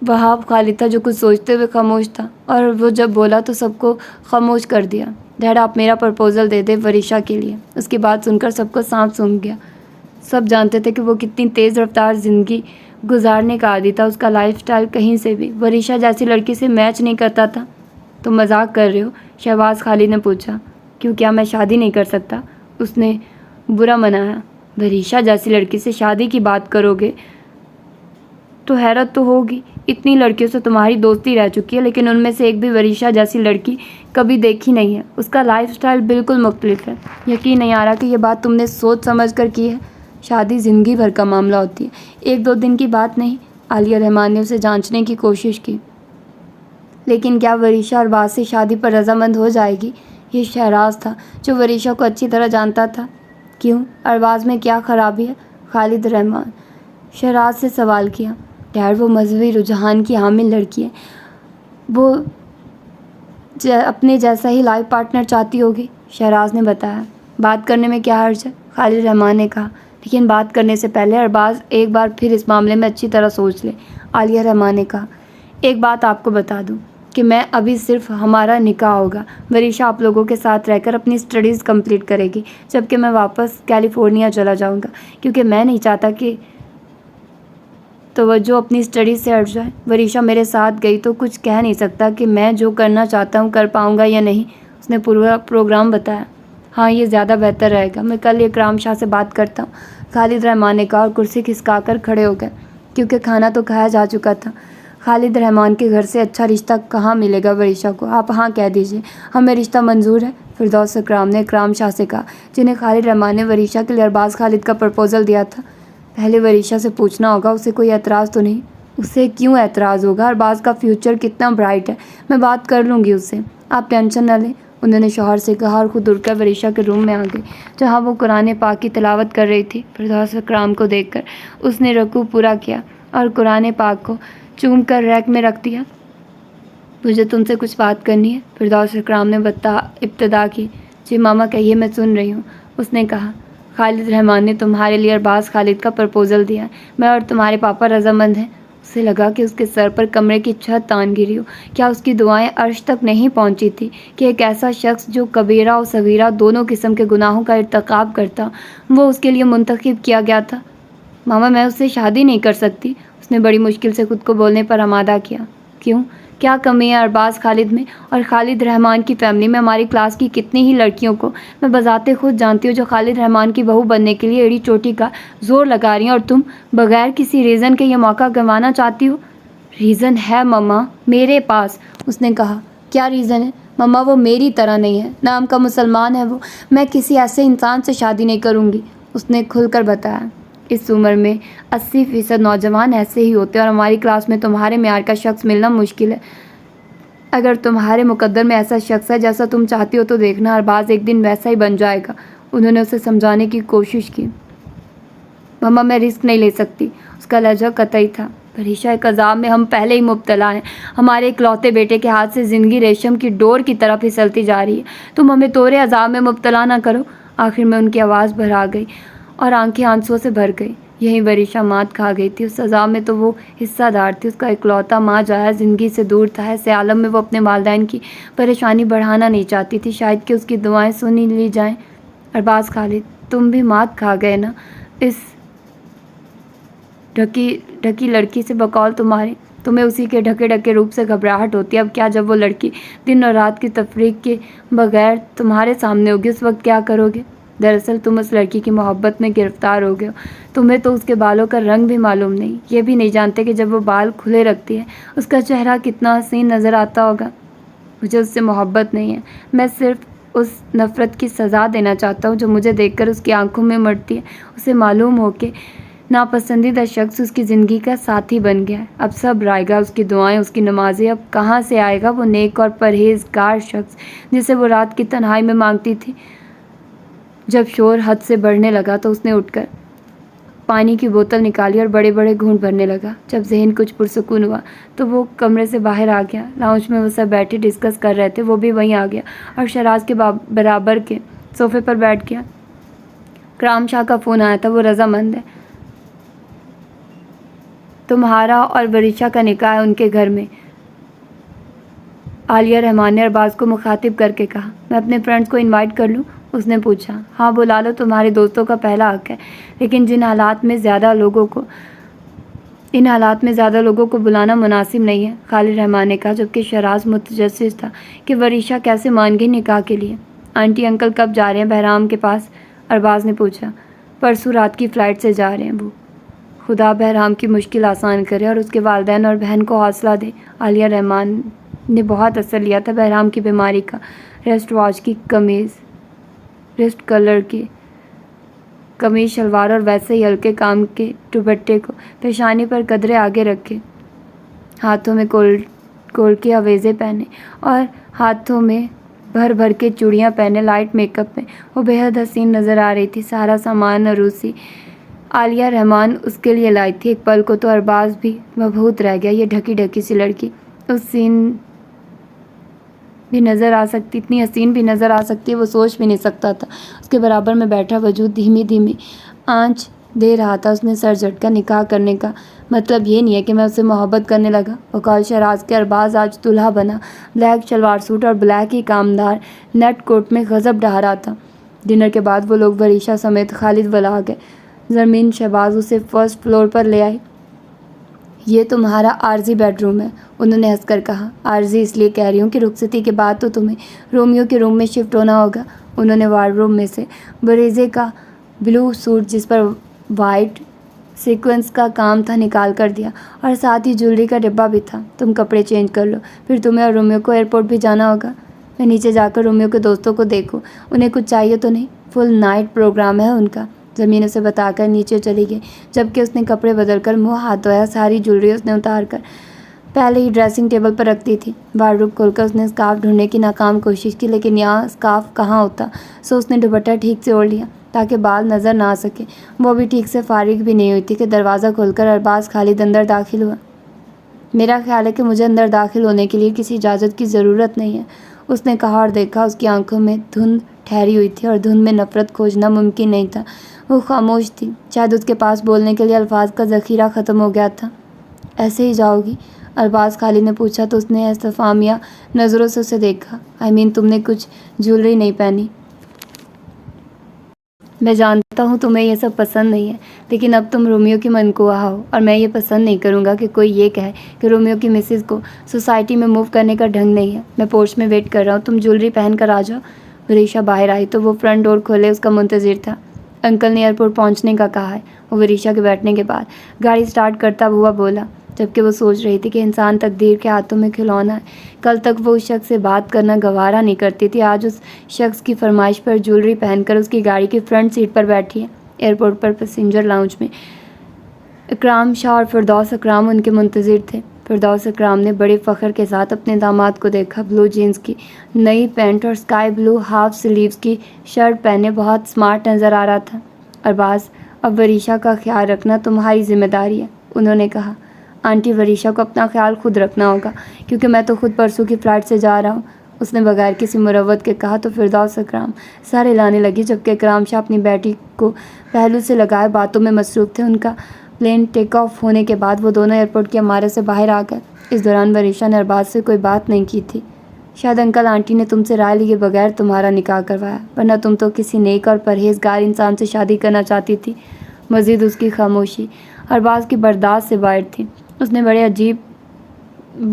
وہاب خالد تھا جو کچھ سوچتے ہوئے خاموش تھا، اور وہ جب بولا تو سب کو خاموش کر دیا۔ ڈیڈ آپ میرا پرپوزل دے دے وریشا کے لیے۔ اس کی بات سن کر سب کو سانپ سونکھ گیا۔ سب جانتے تھے کہ وہ کتنی تیز رفتار زندگی گزارنے کا عادی تھا۔ اس کا لائف سٹائل کہیں سے بھی وریشا جیسی لڑکی سے میچ نہیں کرتا تھا۔ تم مذاق کر رہے ہو؟ شہباز خالد نے پوچھا۔ کیوں، کیا میں شادی نہیں کر سکتا؟ اس نے برا منایا۔ وریشا جیسی لڑکی سے شادی کی بات کرو گے تو حیرت تو ہوگی۔ اتنی لڑکیوں سے تمہاری دوستی رہ چکی ہے، لیکن ان میں سے ایک بھی وریشا جیسی لڑکی کبھی دیکھی نہیں ہے۔ اس کا لائف سٹائل بالکل مختلف ہے۔ یقین نہیں آ رہا کہ یہ بات تم نے سوچ سمجھ کر کی ہے۔ شادی زندگی بھر کا معاملہ ہوتی ہے، 1-2 دن کی بات نہیں۔ عالیہ رحمان نے اسے جانچنے کی کوشش کی۔ لیکن کیا وریشا ارباز سے شادی پر رضامند ہو جائے گی؟ یہ شہراز تھا جو وریشا کو اچھی طرح جانتا تھا۔ کیوں، ارباز میں کیا خرابی ہے؟ خالد رحمان شہراز سے سوال کیا۔ ڈیڈ وہ مذہبی رجحان کی حامل لڑکی ہے، وہ اپنے جیسا ہی لائف پارٹنر چاہتی ہوگی، شہراز نے بتایا۔ بات کرنے میں کیا حرج ہے؟ خالد رحمان نے کہا۔ لیکن بات کرنے سے پہلے ارباز ایک بار پھر اس معاملے میں اچھی طرح سوچ لے، عالیہ رحمان نے کہا۔ ایک بات آپ کو بتا دوں کہ میں ابھی صرف ہمارا نکاح ہوگا، وریشا آپ لوگوں کے ساتھ رہ کر اپنی سٹڈیز کمپلیٹ کرے گی، جبکہ میں واپس کیلیفورنیا چلا جاؤں گا، کیونکہ میں نہیں چاہتا کہ توجہ اپنی سٹڈیز سے ہٹ جائے۔ وریشا میرے ساتھ گئی تو کچھ کہہ نہیں سکتا کہ میں جو کرنا چاہتا ہوں کر پاؤں گا یا نہیں، اس نے پورا پروگرام بتایا۔ ہاں، یہ زیادہ بہتر رہے گا، میں کل اکرام شاہ سے بات کرتا ہوں، خالد رحمان نے کہا اور کرسی کھسکا کر کھڑے ہو گئے، کیونکہ کھانا تو کھایا جا چکا تھا۔ خالد رحمان کے گھر سے اچھا رشتہ کہاں ملے گا وریشا کو؟ آپ ہاں کہہ دیجیے، ہمیں رشتہ منظور ہے، فردوس اکرام نے اکرام شاہ سے کہا، جنہیں خالد رحمان نے وریشا کے لیے ارباز خالد کا پرپوزل دیا تھا۔ پہلے وریشا سے پوچھنا ہوگا اسے کوئی اعتراض تو نہیں۔ اسے کیوں اعتراض ہوگا؟ ارباز کا فیوچر کتنا برائٹ ہے، میں بات کر لوں گی اس سے، آپ ٹینشن نہ لیں، انہوں نے شوہر سے کہا اور خود اٹھ کر وریشا کے روم میں آ گئی، جہاں وہ قرآن پاک کی تلاوت کر رہی تھی۔ فردوس اکرام کو دیکھ کر اس نے رکوع پورا کیا اور قرآن پاک کو چوم کر ریک میں رکھ دیا۔ مجھے تم سے کچھ بات کرنی ہے، فردوس اکرام نے ابتدا کی۔ جی ماما کہیے، میں سن رہی ہوں، اس نے کہا۔ خالد رحمان نے تمہارے لیے ارباز خالد کا پرپوزل دیا ہے، میں اور تمہارے پاپا رضامند ہیں۔ اسے لگا کہ اس کے سر پر کمرے کی چھت تان گری ہو۔ کیا اس کی دعائیں عرش تک نہیں پہنچی تھی کہ ایک ایسا شخص جو کبیرہ اور صغیرہ دونوں قسم کے گناہوں کا ارتکاب کرتا، وہ اس کے لیے منتخب کیا گیا تھا؟ ماما میں اس سے شادی نہیں کر سکتی، اس اس نے بڑی مشکل سے خود کو بولنے پر آمادہ کیا۔ کیوں؟ کیا کمی ہے ارباز خالد میں اور خالد رحمان کی فیملی میں؟ ہماری کلاس کی کتنی ہی لڑکیوں کو میں بذات خود جانتی ہوں جو خالد رحمان کی بہو بننے کے لیے ایڑی چوٹی کا زور لگا رہی ہیں، اور تم بغیر کسی ریزن کے یہ موقع گنوانا چاہتی ہو؟ ریزن ہے مما میرے پاس، اس نے کہا۔ کیا ریزن ہے؟ مما وہ میری طرح نہیں ہے، نام کا مسلمان ہے وہ، میں کسی ایسے انسان سے شادی نہیں کروں گی، اس نے کھل کر بتایا۔ اس عمر میں 80% نوجوان ایسے ہی ہوتے ہیں، اور ہماری کلاس میں تمہارے معیار کا شخص ملنا مشکل ہے۔ اگر تمہارے مقدر میں ایسا شخص ہے جیسا تم چاہتی ہو تو دیکھنا ارباز ایک دن ویسا ہی بن جائے گا۔ انہوں نے اسے سمجھانے کی کوشش کی۔ مما میں رسک نہیں لے سکتی، اس کا لہجہ قطعی تھا۔ پریشہ ایک عذاب میں ہم پہلے ہی مبتلا ہیں، ہمارے اکلوتے بیٹے کے ہاتھ سے زندگی ریشم کی ڈور کی طرف پھسلتی جا رہی ہے، تم ہمیں تورے عذاب میں مبتلا نہ کرو۔ آخر میں ان کی آواز بھرا گئی اور آنکھیں آنسوؤں سے بھر گئی۔ یہیں وریشہ مات کھا گئی تھی، اس عذاب میں تو وہ حصہ دار تھی، اس کا اکلوتا ماں جایا زندگی سے دور تھا۔ ایسے عالم میں وہ اپنے والدین کی پریشانی بڑھانا نہیں چاہتی تھی، شاید کہ اس کی دعائیں سنی لی جائیں۔ ارباز خالد تم بھی مات کھا گئے نا اس ڈھکی لڑکی سے، بقول تمہیں اسی کے ڈھکے ڈھکے روپ سے گھبراہٹ ہوتی ہے۔ اب کیا جب وہ لڑکی دن اور رات کی تفریق کے بغیر تمہارے سامنے ہوگی، اس وقت کیا کرو گے؟ دراصل تم اس لڑکی کی محبت میں گرفتار ہو گئے ہو، تمہیں تو اس کے بالوں کا رنگ بھی معلوم نہیں، یہ بھی نہیں جانتے کہ جب وہ بال کھلے رکھتی ہے اس کا چہرہ کتنا حسین نظر آتا ہوگا۔ مجھے اس سے محبت نہیں ہے، میں صرف اس نفرت کی سزا دینا چاہتا ہوں جو مجھے دیکھ کر اس کی آنکھوں میں مڑتی ہے۔ اسے معلوم ہو کہ ناپسندیدہ شخص اس کی زندگی کا ساتھی بن گیا ہے، اب سب رائے گا، اس کی دعائیں، اس کی نمازیں، اب کہاں سے آئے گا وہ نیک اور پرہیزگار شخص جسے وہ رات کی تنہائی میں مانگتی تھی؟ جب شور حد سے بڑھنے لگا تو اس نے اٹھ کر پانی کی بوتل نکالی اور بڑے بڑے گھونٹ بھرنے لگا۔ جب ذہن کچھ پرسکون ہوا تو وہ کمرے سے باہر آ گیا۔ لاؤنج میں وہ سب بیٹھے ڈسکس کر رہے تھے، وہ بھی وہیں آ گیا اور شراز کے برابر کے صوفے پر بیٹھ گیا۔ کرام شاہ کا فون آیا تھا، وہ رضامند ہے، تمہارا اور وریشہ کا نکاح ہے ان کے گھر میں، عالیہ رحمان نے ارباز کو مخاطب کر کے کہا۔ میں اپنے فرینڈس کو انوائٹ کر لوں؟ اس نے پوچھا۔ ہاں بلا لو، تمہارے دوستوں کا پہلا حق ہے، لیکن ان حالات میں زیادہ لوگوں کو بلانا مناسب نہیں ہے، خالد رحمان نے کہا، جبکہ شراز متجسس تھا کہ وریشہ کیسے مان گئی نکاح کے لیے۔ آنٹی انکل کب جا رہے ہیں بہرام کے پاس؟ ارباز نے پوچھا۔ پرسوں رات کی فلائٹ سے جا رہے ہیں وہ۔ خدا بہرام کی مشکل آسان کرے اور اس کے والدین اور بہن کو حوصلہ دے۔ عالیہ رحمان نے بہت اثر لیا تھا بہرام کی بیماری کا۔ رسٹ کلر کی قمیض شلوار اور ویسے ہی ہلکے کام کے دوپٹے کو پیشانی پر قدرے آگے رکھے، ہاتھوں میں گولڈ کے اویزے پہنے اور ہاتھوں میں بھر بھر کے چوڑیاں پہنے، لائٹ میک اپ میں وہ بے حد حسین نظر آ رہی تھی۔ سارا سامان عروسی عالیہ رحمان اس کے لیے لائی تھی۔ ایک پل کو تو ارباز بھی مبہوت رہ گیا، یہ ڈھکی سی لڑکی اس اتنی حسین بھی نظر آ سکتی ہے، وہ سوچ بھی نہیں سکتا تھا۔ اس کے برابر میں بیٹھا وجود دھیمی آنچ دے رہا تھا۔ اس نے سر جھٹکا۔ نکاح کرنے کا مطلب یہ نہیں ہے کہ میں اس سے محبت کرنے لگا، وقال شراز کے ارباز آج دلہا بنا، بلیک شلوار سوٹ اور بلیک ہی کامدار نیٹ کوٹ میں غضب ڈھا رہا تھا۔ ڈنر کے بعد وہ لوگ وریشہ سمیت خالد ولا گئے۔ زرمین شہباز اسے فرسٹ فلور پر لے آئی۔ یہ تمہارا عارضی بیڈ روم ہے، انہوں نے ہنس کر کہا۔ عارضی اس لیے کہہ رہی ہوں کہ رخصتی کے بعد تو تمہیں رومیو کے روم میں شفٹ ہونا ہوگا۔ انہوں نے وارڈروب میں سے بریزے کا بلو سوٹ جس پر وائٹ سیکوینس کا کام تھا نکال کر دیا، اور ساتھ ہی جویلری کا ڈبہ بھی تھا۔ تم کپڑے چینج کر لو، پھر تمہیں اور رومیو کو ایئرپورٹ بھی جانا ہوگا۔ میں نیچے جا کر رومیو کے دوستوں کو دیکھوں، انہیں کچھ چاہیے تو نہیں؟ فل نائٹ پروگرام ہے ان کا، زمین اسے بتا کر نیچے چلی گئی۔ جبکہ اس نے کپڑے بدل کر منہ ہاتھ دھویا، ساری جویلری اس نے اتار کر پہلے ہی ڈریسنگ ٹیبل پر رکھ دی تھی۔ وارڈروب کھول کر اس نے اسکارف ڈھونڈنے کی ناکام کوشش کی، لیکن یہاں اسکارف کہاں ہوتا، سو اس نے دوپٹہ ٹھیک سے اوڑھ لیا تاکہ بال نظر نہ آ سکے۔ وہ ابھی ٹھیک سے فارغ بھی نہیں ہوئی تھی کہ دروازہ کھول کر ارباز خالد اندر داخل ہوا۔ میرا خیال ہے کہ مجھے اندر داخل ہونے کے لیے کسی اجازت کی ضرورت نہیں ہے، اس نے کہا، اور دیکھا اس کی آنکھوں میں دھند ٹھہری ہوئی تھی اور دھند میں نفرت کھوجنا ممکن نہیں تھا۔ وہ خاموش تھی، شاید اس کے پاس بولنے کے لیے الفاظ کا ذخیرہ ختم ہو گیا تھا۔ ایسے ہی جاؤ گی؟ ارباز خالد نے پوچھا تو اس نے استفہامیہ نظروں سے اسے دیکھا۔ تم نے کچھ جویلری نہیں پہنی؟ میں جانتا ہوں تمہیں یہ سب پسند نہیں ہے، لیکن اب تم رومیو کی منکوہا ہو، اور میں یہ پسند نہیں کروں گا کہ کوئی یہ کہے کہ رومیو کی مسز کو سوسائٹی میں موو کرنے کا ڈھنگ نہیں ہے۔ میں پورچ میں ویٹ کر رہا ہوں، تم جیولری پہن کر آ جاؤ۔ وریشا باہر آئی تو وہ فرنٹ ڈور کھولے اس کا منتظر تھا۔ انکل نے ایئرپورٹ پہنچنے کا کہا ہے، وہ وریشا کے بیٹھنے کے بعد گاڑی سٹارٹ کرتا ہوا بولا، جبکہ وہ سوچ رہی تھی کہ انسان تقدیر کے ہاتھوں میں کھلونا ہے۔ کل تک وہ اس شخص سے بات کرنا گوارا نہیں کرتی تھی، آج اس شخص کی فرمائش پر جیولری پہن کر اس کی گاڑی کی فرنٹ سیٹ پر بیٹھی ہے۔ ایئرپورٹ پر پیسنجر لاؤنج میں اکرام شاہ اور فردوس اکرام ان کے منتظر تھے۔ فردوس اکرام نے بڑے فخر کے ساتھ اپنے داماد کو دیکھا۔ بلو جینس کی نئی پینٹ اور اسکائی بلو ہاف سلیوز کی شرٹ پہنے بہت اسمارٹ نظر آ رہا تھا۔ ارباز، اب وریشا کا خیال رکھنا تمہاری ذمہ داری ہے، انہوں نے کہا۔ آنٹی، وریشا کو اپنا خیال خود رکھنا ہوگا، کیونکہ میں تو خود پرسوں کی فلائٹ سے جا رہا ہوں، اس نے بغیر کسی مروت کے کہا۔ تو فردوس اکرام سر ہلانے لگی، جبکہ اکرام شاہ اپنی بیٹی کو پہلو سے لگائے باتوں میں مصروف تھے۔ ان کا پلین ٹیک آف ہونے کے بعد وہ دونوں ایئرپورٹ کی عمارت سے باہر آ گئے۔ اس دوران وریشا نے ارباز سے کوئی بات نہیں کی تھی۔ شاید انکل آنٹی نے تم سے رائے لیے بغیر تمہارا نکاح کروایا، ورنہ تم تو کسی نیک اور پرہیزگار انسان سے شادی کرنا چاہتی تھی۔ مزید اس کی خاموشی ارباز کی برداشت سے باہر تھی۔ اس نے بڑے عجیب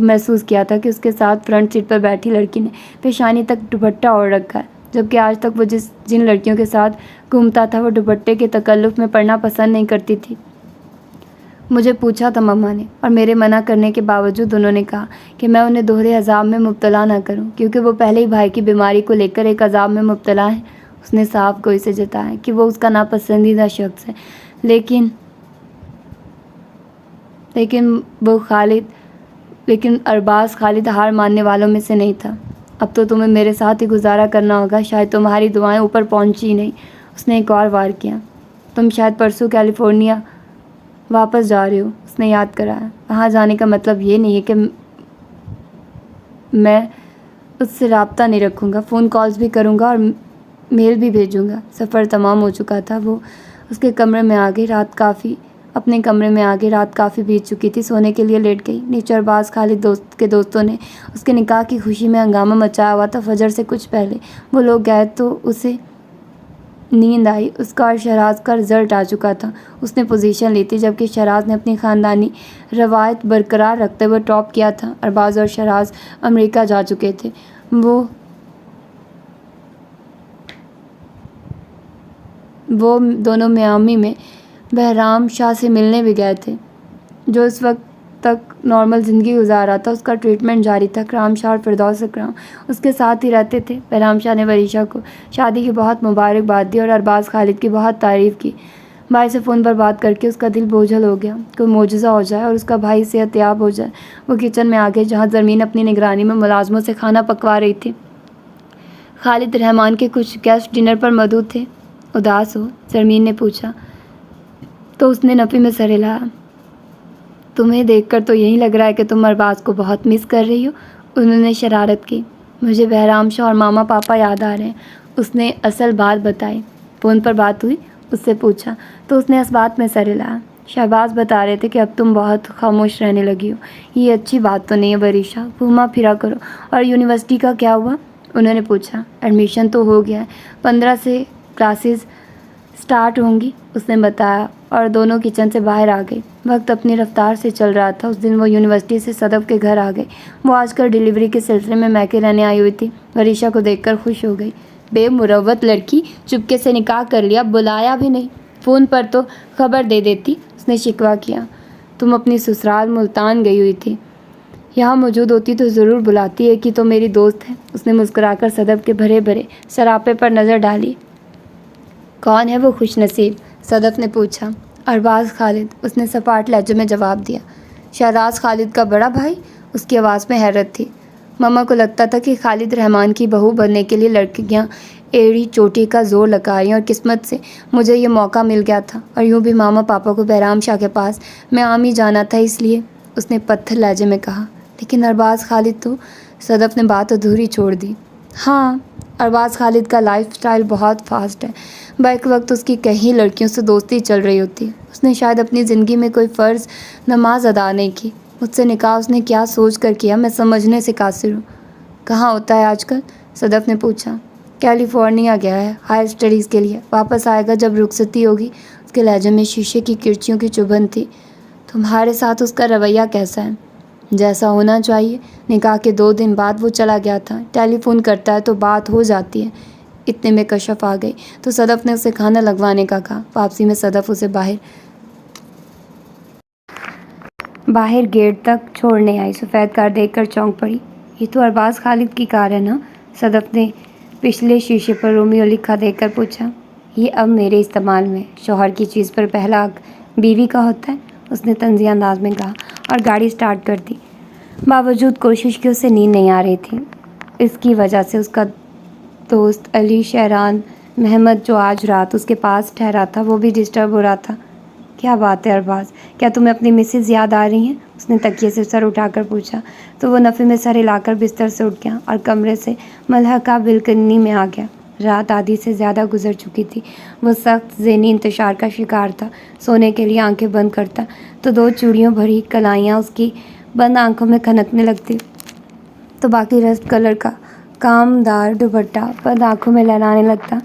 محسوس کیا تھا کہ اس کے ساتھ فرنٹ سیٹ پر بیٹھی لڑکی نے پیشانی تک دوپٹہ اوڑھ رکھا ہے، جبکہ آج تک وہ جن لڑکیوں کے ساتھ گھومتا تھا وہ دوپٹے کے تکلف میں پڑنا پسند نہیں کرتی تھی۔ مجھے پوچھا تھا مما نے، اور میرے منع کرنے کے باوجود انہوں نے کہا کہ میں انہیں دوہرے عذاب میں مبتلا نہ کروں، کیونکہ وہ پہلے ہی بھائی کی بیماری کو لے کر ایک عذاب میں مبتلا ہیں۔ اس نے صاف گوئی سے جتایا کہ وہ اس کا ناپسندیدہ شخص ہے، لیکن ارباز خالد ہار ماننے والوں میں سے نہیں تھا۔ اب تو تمہیں میرے ساتھ ہی گزارا کرنا ہوگا، شاید تمہاری دعائیں اوپر پہنچی ہی نہیں۔ اس نے ایک اور وار کیا۔ تم شاید پرسوں کیلیفورنیا واپس جا رہے ہو، اس نے یاد کرایا۔ وہاں جانے کا مطلب یہ نہیں ہے کہ میں اس سے رابطہ نہیں رکھوں گا، فون کالز بھی کروں گا اور میل بھی بھیجوں گا۔ سفر تمام ہو چکا تھا، وہ اس کے کمرے میں آ گئی، اپنے کمرے میں آگے رات کافی بیت چکی تھی، سونے کے لیے لیٹ گئی۔ نیچے ارباز خالد کے دوستوں نے اس کے نکاح کی خوشی میں ہنگامہ مچایا ہوا تھا۔ فجر سے کچھ پہلے وہ لوگ گئے تو اسے نیند آئی۔ اس کا اور شہراز کا رزلٹ آ چکا تھا، اس نے پوزیشن لی تھی، جبکہ شہراز نے اپنی خاندانی روایت برقرار رکھتے ہوئے ٹاپ کیا تھا۔ ارباز اور شہراز امریکہ جا چکے تھے۔ وہ دونوں میامی میں بہرام شاہ سے ملنے بھی گئے تھے، جو اس وقت تک نارمل زندگی گزار رہا تھا۔ اس کا ٹریٹمنٹ جاری تھا۔ اکرام شاہ اور فردوس اکرام اس کے ساتھ ہی رہتے تھے۔ بہرام شاہ نے وریشا کو شادی کی بہت مبارکباد دی اور ارباز خالد کی بہت تعریف کی۔ بھائی سے فون پر بات کر کے اس کا دل بوجھل ہو گیا، کوئی معجزہ ہو جائے اور اس کا بھائی صحت یاب ہو جائے۔ وہ کچن میں آ گئے، جہاں زرمین اپنی نگرانی میں ملازموں سے کھانا پکوا رہی تھی۔ خالد رحمان کے کچھ گیسٹ ڈنر پر مدعو تھے۔ اداس ہو؟ زرمین نے پوچھا تو اس نے نفی میں سر ہلایا۔ تمہیں دیکھ کر تو یہی لگ رہا ہے کہ تم ارباز کو بہت مس کر رہی ہو، انہوں نے شرارت کی۔ مجھے بہرام شاہ اور ماما پاپا یاد آ رہے ہیں، اس نے اصل بات بتائی۔ فون پر بات ہوئی؟ اس سے پوچھا تو اس نے اس بات میں سر ہلایا۔ شہباز بتا رہے تھے کہ اب تم بہت خاموش رہنے لگی ہو، یہ اچھی بات تو نہیں ہے وریشا، گھوما پھرا کرو۔ اور یونیورسٹی کا کیا ہوا؟ انہوں نے پوچھا۔ ایڈمیشن تو ہو گیا ہے، 15 سے کلاسز سٹارٹ ہوں گی، اس نے بتایا، اور دونوں کچن سے باہر آ گئی۔ وقت اپنی رفتار سے چل رہا تھا۔ اس دن وہ یونیورسٹی سے صدف کے گھر آ گئی۔ وہ آج کل ڈیلیوری کے سلسلے میں میکے رہنے آئی ہوئی تھی۔ وریشا کو دیکھ کر خوش ہو گئی۔ بے مروت لڑکی، چپکے سے نکاح کر لیا، بلایا بھی نہیں، فون پر تو خبر دے دیتی، اس نے شکوہ کیا۔ تم اپنی سسرال ملتان گئی ہوئی تھی، یہاں موجود ہوتی تو ضرور بلاتی، ایک ہی تو میری دوست ہے، اس نے مسکرا کر صدف کے بھرے بھرے سراپے پر نظر ڈالی۔ کون ہے وہ خوش نصیب؟ صدف نے پوچھا۔ ارباز خالد، اس نے سپاٹ لہجے میں جواب دیا۔ شہراز خالد کا بڑا بھائی؟ اس کی آواز میں حیرت تھی۔ مما کو لگتا تھا کہ خالد رحمان کی بہو بننے کے لیے لڑکیاں ایڑی چوٹی کا زور لگا رہی ہیں، اور قسمت سے مجھے یہ موقع مل گیا تھا، اور یوں بھی ماما پاپا کو بہرام شاہ کے پاس میں عام ہی جانا تھا، اس لیے، اس نے پتھر لہجے میں کہا۔ لیکن ارباز خالد تو، صدف نے بات ادھوری چھوڑ دی۔ ہاں، ارباز خالد کا لائف سٹائل بہت فاسٹ ہے، بیک وقت اس کی کئی لڑکیوں سے دوستی چل رہی ہوتی۔ اس نے شاید اپنی زندگی میں کوئی فرض نماز ادا نہیں کی۔ مجھ سے نکاح اس نے کیا سوچ کر کیا، میں سمجھنے سے قاصر ہوں۔ کہاں ہوتا ہے آج کل؟ صدف نے پوچھا۔ کیلیفورنیا گیا ہے ہائر اسٹڈیز کے لیے، واپس آئے گا جب رخصتی ہوگی۔ اس کے لہجے میں شیشے کی کرچیوں کی چبھن تھی۔ تمہارے ساتھ اس کا رویہ کیسا ہے؟ جیسا ہونا چاہیے۔ نکاح کے 2 دن بعد وہ چلا گیا تھا۔ ٹیلی فون کرتا ہے تو بات ہو جاتی ہے۔ اتنے میں کشف آ گئی تو صدف نے اسے کھانا لگوانے کا کہا۔ واپسی میں صدف اسے باہر گیٹ تک چھوڑنے آئی۔ سفید کار دیکھ کر چونک پڑی۔ یہ تو ارباز خالد کی کار ہے نا؟ صدف نے پچھلے شیشے پر رومیو لکھا دیکھ کر پوچھا۔ یہ اب میرے استعمال میں ہے۔ شوہر کی چیز پر پہلا حق بیوی کا ہوتا ہے، اس نے طنزیہ انداز میں کہا اور گاڑی سٹارٹ کر دی۔ باوجود کوشش کے اسے نیند نہیں آ رہی تھی۔ اس کی وجہ سے اس کا دوست علی شہران محمد جو آج رات اس کے پاس ٹھہرا تھا وہ بھی ڈسٹرب ہو رہا تھا۔ کیا بات ہے ارباز، کیا تمہیں اپنی مسز یاد آ رہی ہیں؟ اس نے تکیے سے سر اٹھا کر پوچھا تو وہ نفے میں سر ہلا کر بستر سے اٹھ گیا اور کمرے سے ملحقہ بالکنی میں آ گیا۔ رات آدھی سے زیادہ گزر چکی تھی۔ وہ سخت ذہنی انتشار کا شکار تھا۔ سونے کے لیے آنکھیں بند کرتا تو 2 چوڑیوں بھری کلائیاں اس کی بند آنکھوں میں کھنکنے لگتی تو باقی رسٹ کلر کا کامدار دوپٹہ بند آنکھوں میں لہرانے لگتا۔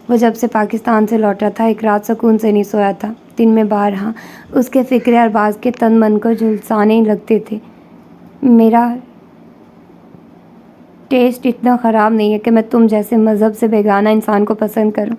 وہ جب سے پاکستان سے لوٹا تھا ایک رات سکون سے نہیں سویا تھا۔ دن میں بارہا اس کے فکرے ارباز کے تن من کو جھلسانے لگتے تھے۔ میرا ٹیسٹ اتنا خراب نہیں ہے کہ میں تم جیسے مذہب سے بیگانہ انسان کو پسند کروں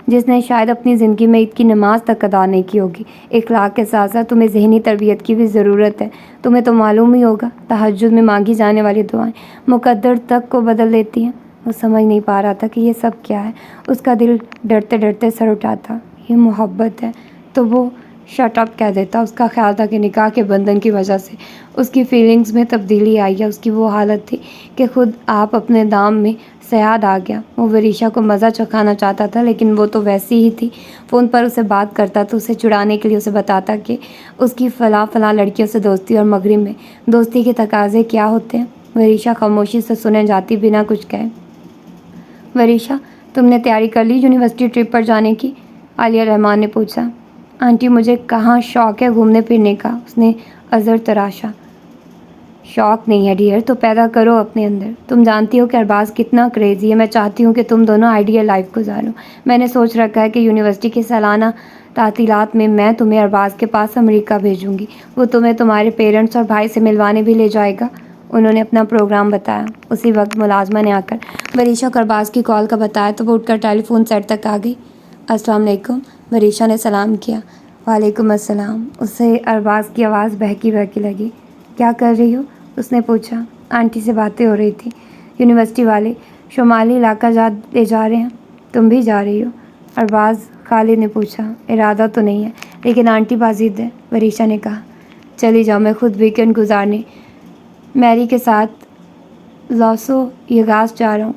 جس نے شاید اپنی زندگی میں عید کی نماز تک ادا نہیں کی ہوگی۔ اخلاق کے ساتھ ساتھ تمہیں ذہنی تربیت کی بھی ضرورت ہے۔ تمہیں تو معلوم ہی ہوگا تہجد میں مانگی جانے والی دعائیں مقدر تک کو بدل دیتی ہیں۔ وہ سمجھ نہیں پا رہا تھا کہ یہ سب کیا ہے۔ اس کا دل ڈرتے ڈرتے سر اٹھاتا۔ یہ محبت ہے تو وہ شٹ اپ کہہ دیتا۔ اس کا خیال تھا کہ نکاح کے بندھن کی وجہ سے اس کی فیلنگز میں تبدیلی آئی ہے۔ اس کی وہ حالت تھی کہ خود آپ اپنے دام میں صیاد آ گیا۔ وہ وریشا کو مزہ چکھانا چاہتا تھا لیکن وہ تو ویسی ہی تھی۔ فون پر اسے بات کرتا تو اسے چڑانے کے لیے اسے بتاتا کہ اس کی فلاں لڑکیوں سے دوستی اور مغرب میں دوستی کے تقاضے کیا ہوتے ہیں۔ وریشا خاموشی سے سنے جاتی بنا کچھ کہے۔ وریشا، تم نے تیاری کر لی یونیورسٹی ٹرپ پر جانے کی؟ عالیہ رحمان نے پوچھا۔ آنٹی مجھے کہاں شوق ہے گھومنے پھرنے کا، اس نے عذر تراشا۔ شوق نہیں ہے ڈیئر تو پیدا کرو اپنے اندر۔ تم جانتی ہو کہ ارباز کتنا کریزی ہے۔ میں چاہتی ہوں کہ تم دونوں آئیڈیل لائف گزارو۔ میں نے سوچ رکھا ہے کہ یونیورسٹی کی سالانہ تعطیلات میں تمہیں ارباز کے پاس امریکہ بھیجوں گی۔ وہ تمہیں تمہارے پیرنٹس اور بھائی سے ملوانے بھی لے جائے گا۔ انہوں نے اپنا پروگرام بتایا۔ اسی وقت ملازمہ نے آ کر وریشا کو ارباز کی کال کا بتایا تو وہ اٹھ کر ٹیلی فون سیٹ تک آ گئی۔ السلام علیکم، وریشا نے سلام کیا۔ وعلیکم السلام۔ اسے ارباز کی آواز بہکی بہکی لگی۔ کیا کر رہی ہو؟ اس نے پوچھا۔ آنٹی سے باتیں ہو رہی تھی۔ یونیورسٹی والے شمالی علاقہ لے جا رہے ہیں، تم بھی جا رہی ہو؟ ارباز خالد نے پوچھا۔ ارادہ تو نہیں ہے لیکن آنٹی بازید ہے، وریشا نے کہا۔ چلی جاؤ، میں خود ویکینڈ گزارنے میری کے ساتھ لاسو ویگاس جا رہا ہوں۔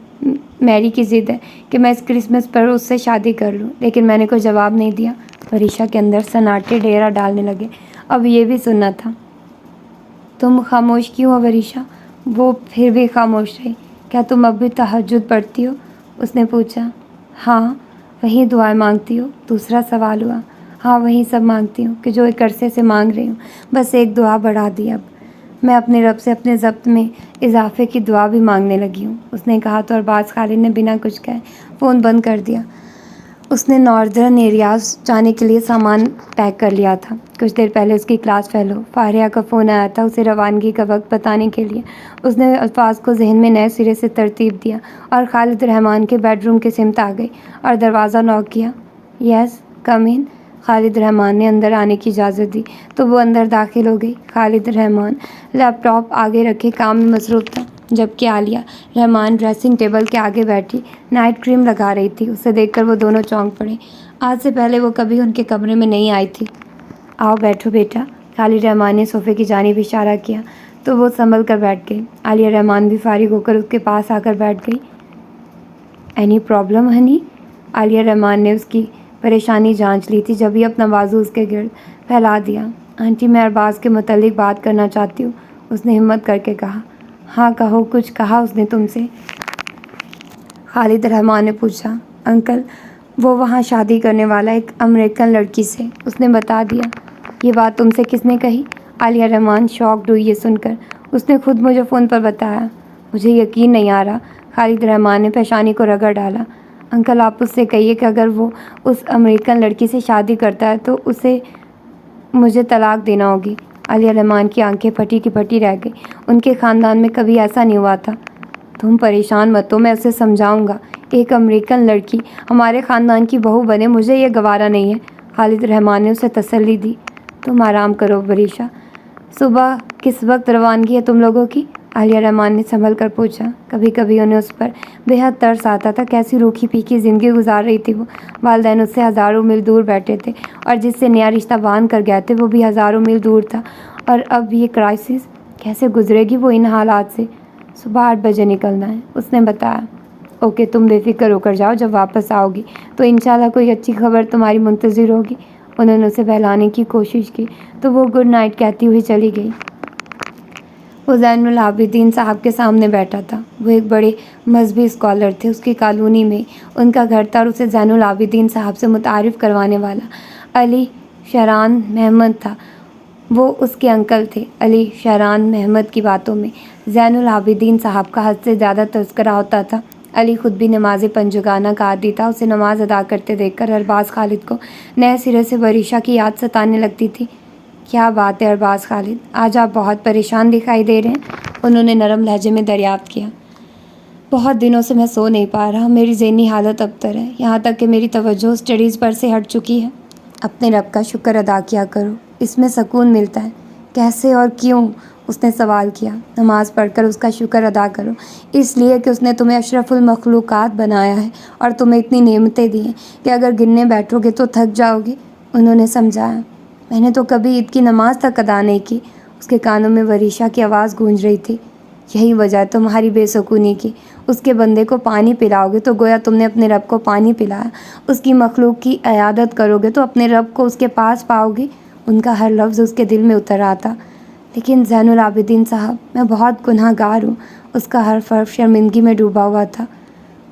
میری کی ضد ہے کہ میں اس کرسمس پر اس سے شادی کر لوں لیکن میں نے کوئی جواب نہیں دیا۔ وریشا کے اندر سناٹے ڈیرا ڈالنے لگے۔ اب یہ بھی سننا تھا۔ تم خاموش کیوں ہو وریشا؟ وہ پھر بھی خاموش رہی۔ کیا تم اب بھی تہجد پڑھتی ہو؟ اس نے پوچھا۔ ہاں، وہی دعائیں مانگتی ہو؟ دوسرا سوال ہوا۔ ہاں، وہی سب مانگتی ہوں کہ جو ایک عرصے سے مانگ رہی ہوں، بس ایک دعا بڑھا دی اب۔ میں اپنے رب سے اپنے ضبط میں اضافے کی دعا بھی مانگنے لگی ہوں، اس نے کہا تو ارباز خالد نے بنا کچھ کہے فون بند کر دیا۔ اس نے ناردرن ایریاز جانے کے لیے سامان پیک کر لیا تھا۔ کچھ دیر پہلے اس کی کلاس فیلو فاریہ کا فون آیا تھا اسے روانگی کا وقت بتانے کے لیے۔ اس نے الفاظ کو ذہن میں نئے سرے سے ترتیب دیا اور خالد رحمان کے بیڈ روم کی سمت آ گئی اور دروازہ نوک کیا۔ یس کم ان۔ خالد رحمان نے اندر آنے کی اجازت دی تو وہ اندر داخل ہو گئی۔ خالد رحمان لیپ ٹاپ آگے رکھے کام میں مصروف تھا جبکہ عالیہ رحمان ڈریسنگ ٹیبل کے آگے بیٹھی نائٹ کریم لگا رہی تھی۔ اسے دیکھ کر وہ دونوں چونک پڑے۔ آج سے پہلے وہ کبھی ان کے کمرے میں نہیں آئی تھی۔ آؤ بیٹھو بیٹا، خالد رحمان نے صوفے کی جانب اشارہ کیا تو وہ سنبھل کر بیٹھ گئی۔ عالیہ رحمان بھی فارغ ہو کر اس کے پاس آ کر بیٹھ گئی۔ Any problem honey? Aliya Rahman نے اس کی پریشانی جانچ لی تھی جب ہی اپنا بازو اس کے گرد پھیلا دیا۔ آنٹی میں ارباز کے متعلق بات کرنا چاہتی ہوں، اس نے ہمت کر کے کہا۔ ہاں کہو، کچھ کہا اس نے تم سے؟ خالد رحمان نے پوچھا۔ انکل، وہ وہاں شادی کرنے والا ایک امریکن لڑکی سے، اس نے بتا دیا۔ یہ بات تم سے کس نے کہی؟ عالیہ رحمان شاکڈ ہوئی یہ سن کر۔ اس نے خود مجھے فون پر بتایا۔ مجھے یقین نہیں آ رہا۔ خالد رحمان نے پیشانی کو رگڑ ڈالا۔ انکل آپ اس سے کہیے کہ اگر وہ اس امریکن لڑکی سے شادی کرتا ہے تو اسے مجھے طلاق دینا ہوگی۔ عالیہ رحمان کی آنکھیں پھٹی کی پھٹی رہ گئی۔ ان کے خاندان میں کبھی ایسا نہیں ہوا تھا۔ تم پریشان مت ہو، میں اسے سمجھاؤں گا۔ ایک امریکن لڑکی ہمارے خاندان کی بہو بنے، مجھے یہ گوارا نہیں ہے۔ خالد رحمان نے اسے تسلی دی۔ تم آرام کرو بریشا۔ صبح کس وقت روانگی ہے تم لوگوں کی؟ عالیہ رحمان نے سنبھل کر پوچھا۔ کبھی کبھی انہیں اس پر بے حد ترس آتا تھا، کیسی روکھی پھیکی زندگی گزار رہی تھی وہ۔ والدین اس سے ہزاروں میل دور بیٹھے تھے اور جس سے نیا رشتہ باندھ کر گئے تھے وہ بھی ہزاروں میل دور تھا، اور اب یہ کرائسس کیسے گزرے گی وہ ان حالات سے؟ صبح 8 بجے نکلنا ہے، اس نے بتایا۔ اوکے، تم بے فکر ہو کر جاؤ، جب واپس آؤ گی تو انشاءاللہ کوئی اچھی خبر تمہاری منتظر ہوگی۔ انہوں نے اسے بہلانے کی کوشش کی تو وہ گڈ نائٹ کہتی ہوئی چلی گئی۔ وہ زین العابدین صاحب کے سامنے بیٹھا تھا۔ وہ ایک بڑے مذہبی اسکالر تھے۔ اس کی کالونی میں ان کا گھر تھا اور اسے زین العابدین صاحب سے متعارف کروانے والا علی شہران محمد تھا۔ وہ اس کے انکل تھے۔ علی شہران محمد کی باتوں میں زین العابدین صاحب کا حد سے زیادہ تذکرہ ہوتا تھا۔ علی خود بھی نماز پنجگانہ کا عادی تھا۔ اسے نماز ادا کرتے دیکھ کر ارباز خالد کو نئے سرے سے وریشا کی یاد ستانے لگتی تھی۔ کیا بات ہے ارباز خالد، آج آپ بہت پریشان دکھائی دے رہے ہیں، انہوں نے نرم لہجے میں دریافت کیا۔ بہت دنوں سے میں سو نہیں پا رہا، میری ذہنی حالت ابتر ہے، یہاں تک کہ میری توجہ اسٹڈیز پر سے ہٹ چکی ہے۔ اپنے رب کا شکر ادا کیا کرو، اس میں سکون ملتا ہے۔ کیسے اور کیوں؟ اس نے سوال کیا۔ نماز پڑھ کر اس کا شکر ادا کرو، اس لیے کہ اس نے تمہیں اشرف المخلوقات بنایا ہے اور تمہیں اتنی نعمتیں دی ہیں کہ اگر گننے بیٹھو گے تو تھک جاؤ گے، انہوں نے سمجھایا۔ میں نے تو کبھی عید کی نماز تک ادا نہیں کی۔ اس کے کانوں میں وریشا کی آواز گونج رہی تھی۔ یہی وجہ ہے تمہاری بے سکونی کی۔ اس کے بندے کو پانی پلاؤ گے تو گویا تم نے اپنے رب کو پانی پلایا، اس کی مخلوق کی عیادت کرو گے تو اپنے رب کو اس کے پاس پاؤ گے۔ ان کا ہر لفظ اس کے دل میں اتر آتا۔ لیکن زین العابدین صاحب، میں بہت گناہ گار ہوں۔ اس کا ہر حرف شرمندگی میں ڈوبا ہوا تھا۔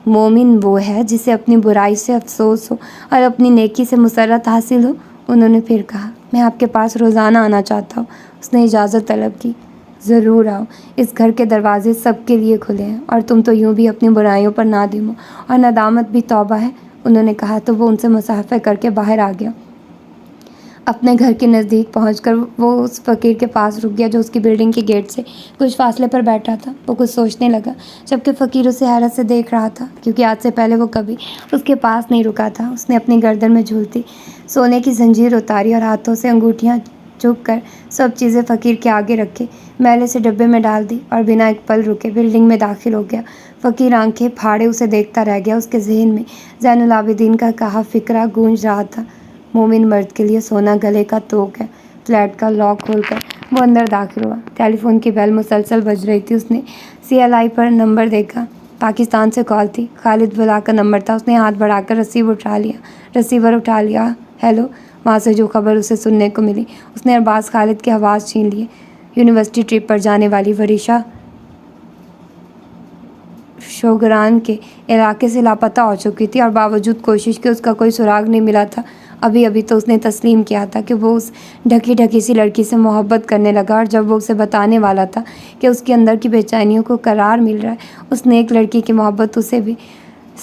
مومن وہ ہے جسے اپنی برائی سے افسوس ہو اور اپنی نیکی سے مسرت حاصل ہو، انہوں نے پھر کہا۔ میں آپ کے پاس روزانہ آنا چاہتا ہوں، اس نے اجازت طلب کی۔ ضرور آؤ، اس گھر کے دروازے سب کے لیے کھلے ہیں، اور تم تو یوں بھی اپنی برائیوں پر نادم ہو اور ندامت بھی توبہ ہے، انہوں نے کہا تو وہ ان سے مصافحہ کر کے باہر آ گیا۔ اپنے گھر کے نزدیک پہنچ کر وہ اس فقیر کے پاس رک گیا جو اس کی بلڈنگ کے گیٹ سے کچھ فاصلے پر بیٹھا تھا۔ وہ کچھ سوچنے لگا، جبکہ فقیر اسے حیرت سے دیکھ رہا تھا، کیونکہ آج سے پہلے وہ کبھی اس کے پاس نہیں رکا تھا۔ اس نے اپنی گردن میں جھولتی سونے کی زنجیر اتاری اور ہاتھوں سے انگوٹھیاں چک کر سب چیزیں فقیر کے آگے رکھے، میلے سے ڈبے میں ڈال دی اور بنا ایک پل رکے بلڈنگ میں داخل ہو گیا۔ فقیر آنکھیں پھاڑے اسے دیکھتا رہ گیا۔ اس کے ذہن میں زین العابدین کا کہا فقرہ گونج رہا تھا۔ مومن مرد کے لیے سونا گلے کا توق ہے۔ فلیٹ کا لاک کھول کر وہ اندر داخل ہوا۔ ٹیلی فون کی بیل مسلسل بج رہی تھی۔ اس نے CLI پر نمبر دیکھا، پاکستان سے کال تھی۔ خالد بلا کا نمبر تھا۔ اس نے ہاتھ بڑھا کر ریسیور اٹھا لیا۔ ہیلو، وہاں سے جو خبر اسے سننے کو ملی، اس نے ارباز خالد کی آواز چھین لی۔ یونیورسٹی ٹرپ پر جانے والی وریشا شوگران کے علاقے سے لاپتہ ہو چکی تھی اور باوجود کوشش کے اس کا کوئی سراغ نہیں ملا تھا۔ ابھی ابھی تو اس نے تسلیم کیا تھا کہ وہ اس ڈھکی سی لڑکی سے محبت کرنے لگا، اور جب وہ اسے بتانے والا تھا کہ اس کے اندر کی بے چینیوں کو قرار مل رہا ہے، اس نیک لڑکی کی محبت اسے بھی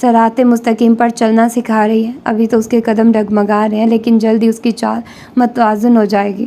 صراط مستقیم پر چلنا سکھا رہی ہے۔ ابھی تو اس کے قدم ڈگمگا رہے ہیں، لیکن جلدی اس کی چال متوازن ہو جائے گی۔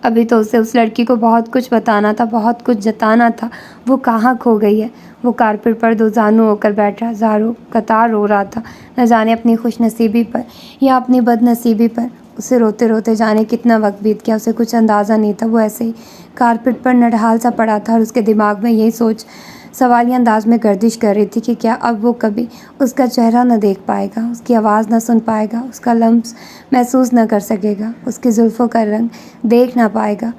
ابھی تو اسے اس لڑکی کو بہت کچھ بتانا تھا، بہت کچھ جتانا تھا۔ وہ کہاں کھو گئی ہے؟ وہ کارپیٹ پر دو زانو ہو کر بیٹھا زاروں قطار رو رہا تھا، نہ جانے اپنی خوش نصیبی پر یا اپنی بد نصیبی پر۔ اسے روتے روتے جانے کتنا وقت بیت گیا، اسے کچھ اندازہ نہیں تھا۔ وہ ایسے ہی کارپیٹ پر نڈھال سا پڑا تھا اور اس کے دماغ میں یہی سوچ سوالیہ انداز میں گردش کر رہی تھی کہ کیا اب وہ کبھی اس کا چہرہ نہ دیکھ پائے گا، اس کی آواز نہ سن پائے گا، اس کا لمس محسوس نہ کر سکے گا، اس کی زلفوں کا رنگ دیکھ نہ پائے گا۔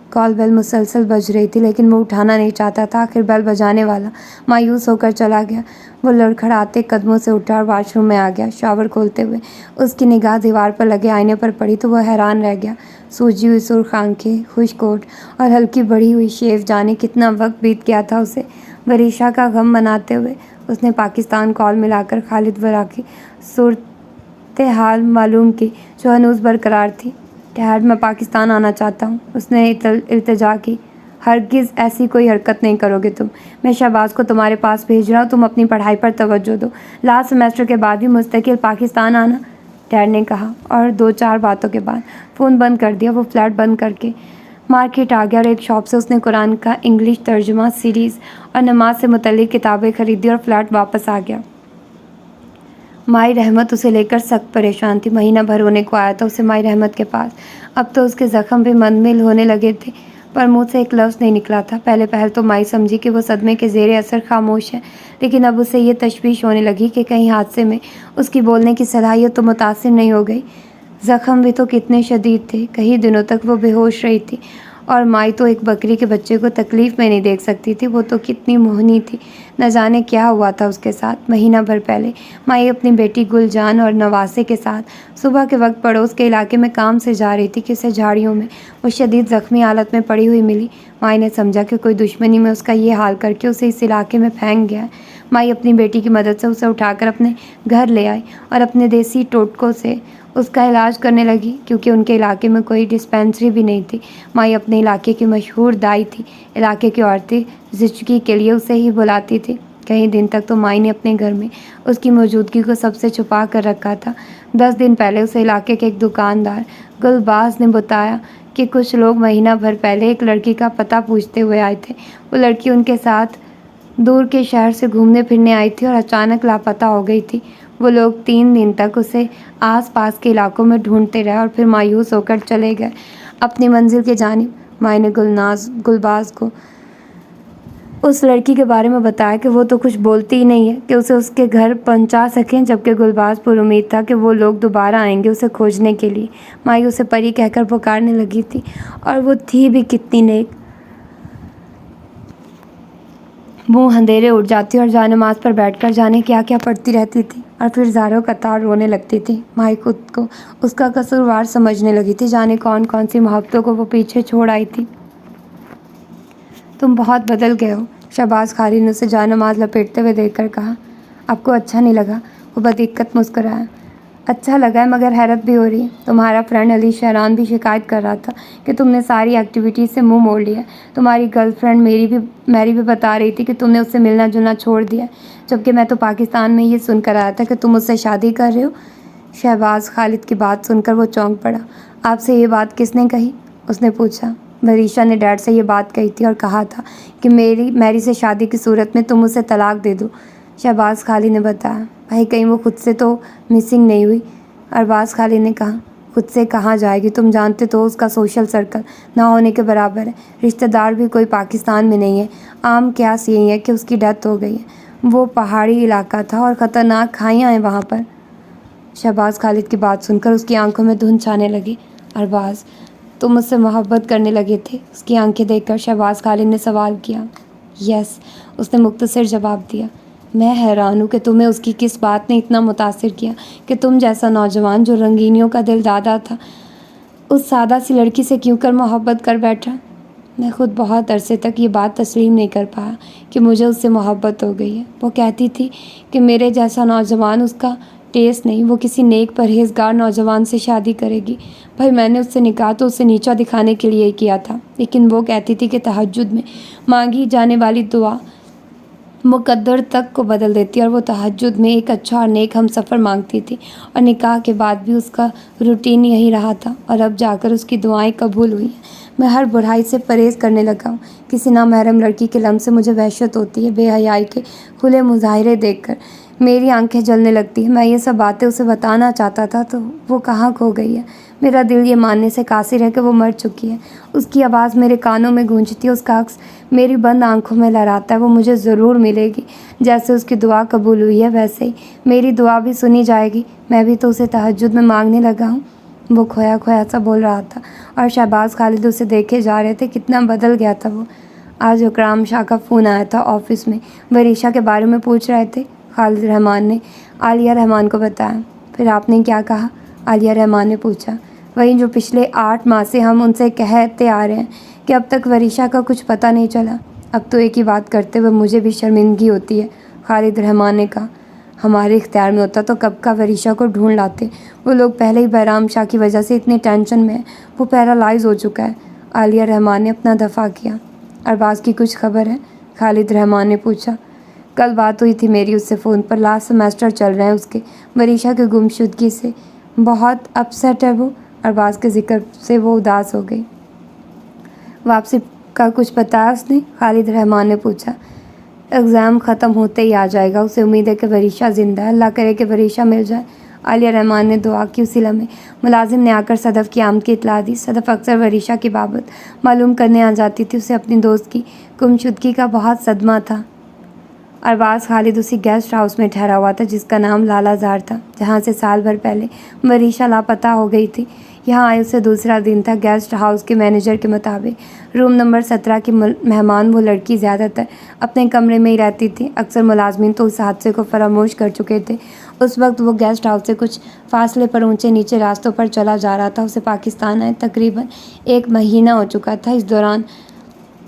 کال بیل مسلسل بج رہی تھی، لیکن وہ اٹھانا نہیں چاہتا تھا۔ آخر بیل بجانے والا مایوس ہو کر چلا گیا۔ وہ لڑکھڑاتے قدموں سے اٹھا اور واش روم میں آ گیا۔ شاور کھولتے ہوئے اس کی نگاہ دیوار پر لگے آئینے پر پڑی تو وہ حیران رہ گیا۔ سوجی ہوئی سرخ آنکھیں، خشک ہونٹ اور ہلکی بڑھی ہوئی شیو، جانے کتنا وقت بیت گیا تھا اسے۔ وریشا کا غم مناتے ہوئے اس نے پاکستان کال ملا کر خالد بلا کی صورتحال معلوم کی، جو ہنوز برقرار تھی۔ ڈیڈ، میں پاکستان آنا چاہتا ہوں، اس نے التجا کی۔ ہرگز ایسی کوئی حرکت نہیں کرو گے تم۔ میں شہباز کو تمہارے پاس بھیج رہا ہوں، تم اپنی پڑھائی پر توجہ دو۔ لاسٹ سیمسٹر کے بعد بھی مستقل پاکستان آنا، ڈیڈ نے کہا، اور 2-4 باتوں کے بعد فون بند کر دیا۔ وہ فلیٹ بند کر کے مارکیٹ آ گیا اور ایک شاپ سے اس نے قرآن کا انگلش ترجمہ سیریز اور نماز سے متعلق کتابیں خریدی اور فلیٹ واپس آ گیا۔ مائی رحمت اسے لے کر سخت پریشان تھی۔ مہینہ بھر ہونے کو آیا تھا اسے مائی رحمت کے پاس۔ اب تو اس کے زخم بھی منمل ہونے لگے تھے، پر منہ سے ایک لفظ نہیں نکلا تھا۔ پہل تو مائی سمجھی کہ وہ صدمے کے زیر اثر خاموش ہے، لیکن اب اسے یہ تشویش ہونے لگی کہ کہیں حادثے میں اس کی بولنے کی صلاحیت تو متاثر نہیں ہو گئی۔ زخم بھی تو کتنے شدید تھے، کئی دنوں تک وہ بے ہوش رہی تھی، اور مائی تو ایک بکری کے بچے کو تکلیف میں نہیں دیکھ سکتی تھی۔ وہ تو کتنی موہنی تھی، نہ جانے کیا ہوا تھا اس کے ساتھ۔ مہینہ بھر پہلے مائی اپنی بیٹی گل جان اور نواسے کے ساتھ صبح کے وقت پڑوس کے علاقے میں کام سے جا رہی تھی کہ اسے جھاڑیوں میں وہ شدید زخمی حالت میں پڑی ہوئی ملی۔ مائی نے سمجھا کہ کوئی دشمنی میں اس کا یہ حال کر کے اسے اس علاقے میں پھینک گیا ہے۔ مائی اپنی بیٹی کی مدد سے اسے اٹھا کر اپنے گھر لے آئی اور اپنے دیسی ٹوٹکوں سے اس کا علاج کرنے لگی، کیونکہ ان کے علاقے میں کوئی ڈسپینسری بھی نہیں تھی۔ مائی اپنے علاقے کی مشہور دائی تھی، علاقے کی عورتیں زچگی کے لیے اسے ہی بلاتی تھی۔ کئی دن تک تو مائی نے اپنے گھر میں اس کی موجودگی کو سب سے چھپا کر رکھا تھا۔ 10 دن پہلے اسے علاقے کے ایک دکاندار گلباز نے بتایا کہ کچھ لوگ مہینہ بھر پہلے ایک لڑکی کا پتہ پوچھتے ہوئے آئے تھے۔ وہ لڑکی ان کے ساتھ دور کے شہر سے گھومنے پھرنے آئی تھی اور اچانک لاپتہ ہو گئی تھی۔ وہ لوگ 3 دن تک اسے آس پاس کے علاقوں میں ڈھونڈتے رہے اور پھر مایوس ہو کر چلے گئے اپنی منزل کی جانب۔ مائی نے گلباز کو اس لڑکی کے بارے میں بتایا کہ وہ تو کچھ بولتی ہی نہیں ہے کہ اسے اس کے گھر پہنچا سکیں، جبکہ گلباز پر امید تھا کہ وہ لوگ دوبارہ آئیں گے اسے کھوجنے کے لیے۔ مائی اسے پری کہہ کر پکارنے لگی تھی، اور وہ تھی بھی کتنی نیک۔ منہ اندھیرے اٹھ جاتی اور جائے-نماز پر بیٹھ کر جانے کیا کیا پڑھتی رہتی تھی، اور پھر زاروں قطار رونے لگتی تھی۔ مائی خود کو اس کا قصوروار سمجھنے لگی تھی، جانے کون کون سی محبتوں کو وہ پیچھے چھوڑ آئی تھی۔ تم بہت بدل گئے ہو، شہباز خالد نے اسے جائے-نماز لپیٹتے ہوئے دیکھ کر کہا۔ آپ کو اچھا نہیں لگا؟ وہ بدقت مسکرایا۔ اچھا لگا ہے، مگر حیرت بھی ہو رہی ہے۔ تمہارا فرینڈ علی شہران بھی شکایت کر رہا تھا کہ تم نے ساری ایکٹیویٹیز سے منہ موڑ لیا ہے۔ تمہاری گرل فرینڈ میری بھی بتا رہی تھی کہ تم نے اس سے ملنا جلنا چھوڑ دیا ہے، جبکہ میں تو پاکستان میں یہ سن کر آیا تھا کہ تم اس سے شادی کر رہے ہو۔ شہباز خالد کی بات سن کر وہ چونک پڑا۔ آپ سے یہ بات کس نے کہی؟ اس نے پوچھا۔ وریشا نے ڈیڈ سے یہ بات کہی تھی اور کہا تھا کہ میری سے شادی کی صورت میں تم اسے طلاق دے دو، شہباز خالد نے بتایا۔ بھائی کہیں وہ خود سے تو مسنگ نہیں ہوئی؟ ارباز خالد نے کہا۔ خود سے کہاں جائے گی، تم جانتے تو اس کا سوشل سرکل نہ ہونے کے برابر ہے، رشتہ دار بھی کوئی پاکستان میں نہیں ہے۔ عام قیاس یہی ہے کہ اس کی ڈیتھ ہو گئی ہے۔ وہ پہاڑی علاقہ تھا اور خطرناک کھائیاں ہیں وہاں پر۔ شہباز خالد کی بات سن کر اس کی آنکھوں میں دھند چھانے لگی۔ ارباز، تم اس سے محبت کرنے لگے تھے؟ اس کی آنکھیں دیکھ کر شہباز خالد نے سوال کیا۔ یس، اس نے مختصر جواب دیا۔ میں حیران ہوں کہ تمہیں اس کی کس بات نے اتنا متاثر کیا کہ تم جیسا نوجوان جو رنگینیوں کا دل دادا تھا، اس سادہ سی لڑکی سے کیوں کر محبت کر بیٹھا؟ میں خود بہت عرصے تک یہ بات تسلیم نہیں کر پایا کہ مجھے اس سے محبت ہو گئی ہے۔ وہ کہتی تھی کہ میرے جیسا نوجوان اس کا ٹیسٹ نہیں، وہ کسی نیک پرہیزگار نوجوان سے شادی کرے گی۔ بھائی میں نے اس سے نکاح تو اسے نیچا دکھانے کے لیے ہی کیا تھا، لیکن وہ کہتی تھی کہ تہجد میں مانگی جانے والی دعا مقدر تک کو بدل دیتی، اور وہ تہجد میں ایک اچھا اور نیک ہم سفر مانگتی تھی، اور نکاح کے بعد بھی اس کا روٹین یہی رہا تھا، اور اب جا کر اس کی دعائیں قبول ہوئی ہیں۔ میں ہر برائی سے پرہیز کرنے لگا ہوں۔ کسی نامحرم لڑکی کے لمس سے مجھے وحشت ہوتی ہے، بے حیائی کے کھلے مظاہرے دیکھ کر میری آنکھیں جلنے لگتی ہیں۔ میں یہ سب باتیں اسے بتانا چاہتا تھا تو وہ کہاں کھو گئی ہے۔ میرا دل یہ ماننے سے قاصر ہے کہ وہ مر چکی ہے۔ اس کی آواز میرے کانوں میں گونجتی ہے، اس کا عکس میری بند آنکھوں میں لہراتا ہے۔ وہ مجھے ضرور ملے گی، جیسے اس کی دعا قبول ہوئی ہے ویسے ہی میری دعا بھی سنی جائے گی۔ میں بھی تو اسے تہجد میں مانگنے لگا ہوں۔ وہ کھویا کھویا سا بول رہا تھا، اور شہباز خالد اسے دیکھے جا رہے تھے۔ کتنا بدل گیا تھا وہ۔ آج اکرام شاہ کا فون آیا تھا آفس میں، وریشا کے بارے میں پوچھ رہے تھے۔ خالد رحمان نے عالیہ رحمان کو بتایا۔ پھر آپ نے کیا کہا؟ عالیہ رحمان نے پوچھا۔ وہی جو پچھلے 8 ماہ سے ہم ان سے کہتے آ رہے ہیں کہ اب تک وریشا کا کچھ پتہ نہیں چلا۔ اب تو ایک ہی بات کرتے ہوئے مجھے بھی شرمندگی ہوتی ہے، خالد رحمان نے کہا۔ ہمارے اختیار میں ہوتا تو کب کا وریشا کو ڈھونڈ لاتے۔ وہ لوگ پہلے ہی بہرام شاہ کی وجہ سے اتنے ٹینشن میں ہیں، وہ پیرالائز ہو چکا ہے۔ عالیہ رحمان نے اپنا دفاع کیا۔ ارباز کی کچھ خبر ہے؟ خالد رحمان نے پوچھا۔ کل بات ہوئی تھی میری اس سے فون پر، لاسٹ سیمیسٹر چل رہے ہیں اس کے، وریشا کی گمشدگی سے بہت اپسیٹ ہے وہ۔ ارباز کے ذکر سے وہ اداس ہو گئی۔ واپسی کا کچھ بتایا اس نے؟ خالد رحمان نے پوچھا۔ ایگزام ختم ہوتے ہی آ جائے گا، اسے امید ہے کہ وریشا زندہ ہے، اللہ کرے کہ وریشا مل جائے۔ عالیہ رحمان نے دعا کی۔ اسی لمحے ملازم نے آ کر صدف کی آمد کی اطلاع دی۔ صدف اکثر وریشا کی بابت معلوم کرنے آ جاتی تھی، اسے اپنی دوست کی گمشدگی کا بہت صدمہ تھا۔ ارباز خالد اسی گیسٹ ہاؤس میں ٹھہرا ہوا تھا جس کا نام لالا زار تھا، جہاں سے سال بھر پہلے وریشا لاپتہ ہو گئی تھی۔ یہاں آئے اسے دوسرا دن تھا۔ گیسٹ ہاؤس کے مینیجر کے مطابق روم نمبر 17 کی مہمان وہ لڑکی زیادہ تر اپنے کمرے میں ہی رہتی تھی۔ اکثر ملازمین تو اس حادثے کو فراموش کر چکے تھے۔ اس وقت وہ گیسٹ ہاؤس سے کچھ فاصلے پر اونچے نیچے راستوں پر چلا جا رہا تھا۔ اسے پاکستان آئے تقریباً 1 مہینہ ہو چکا تھا۔ اس دوران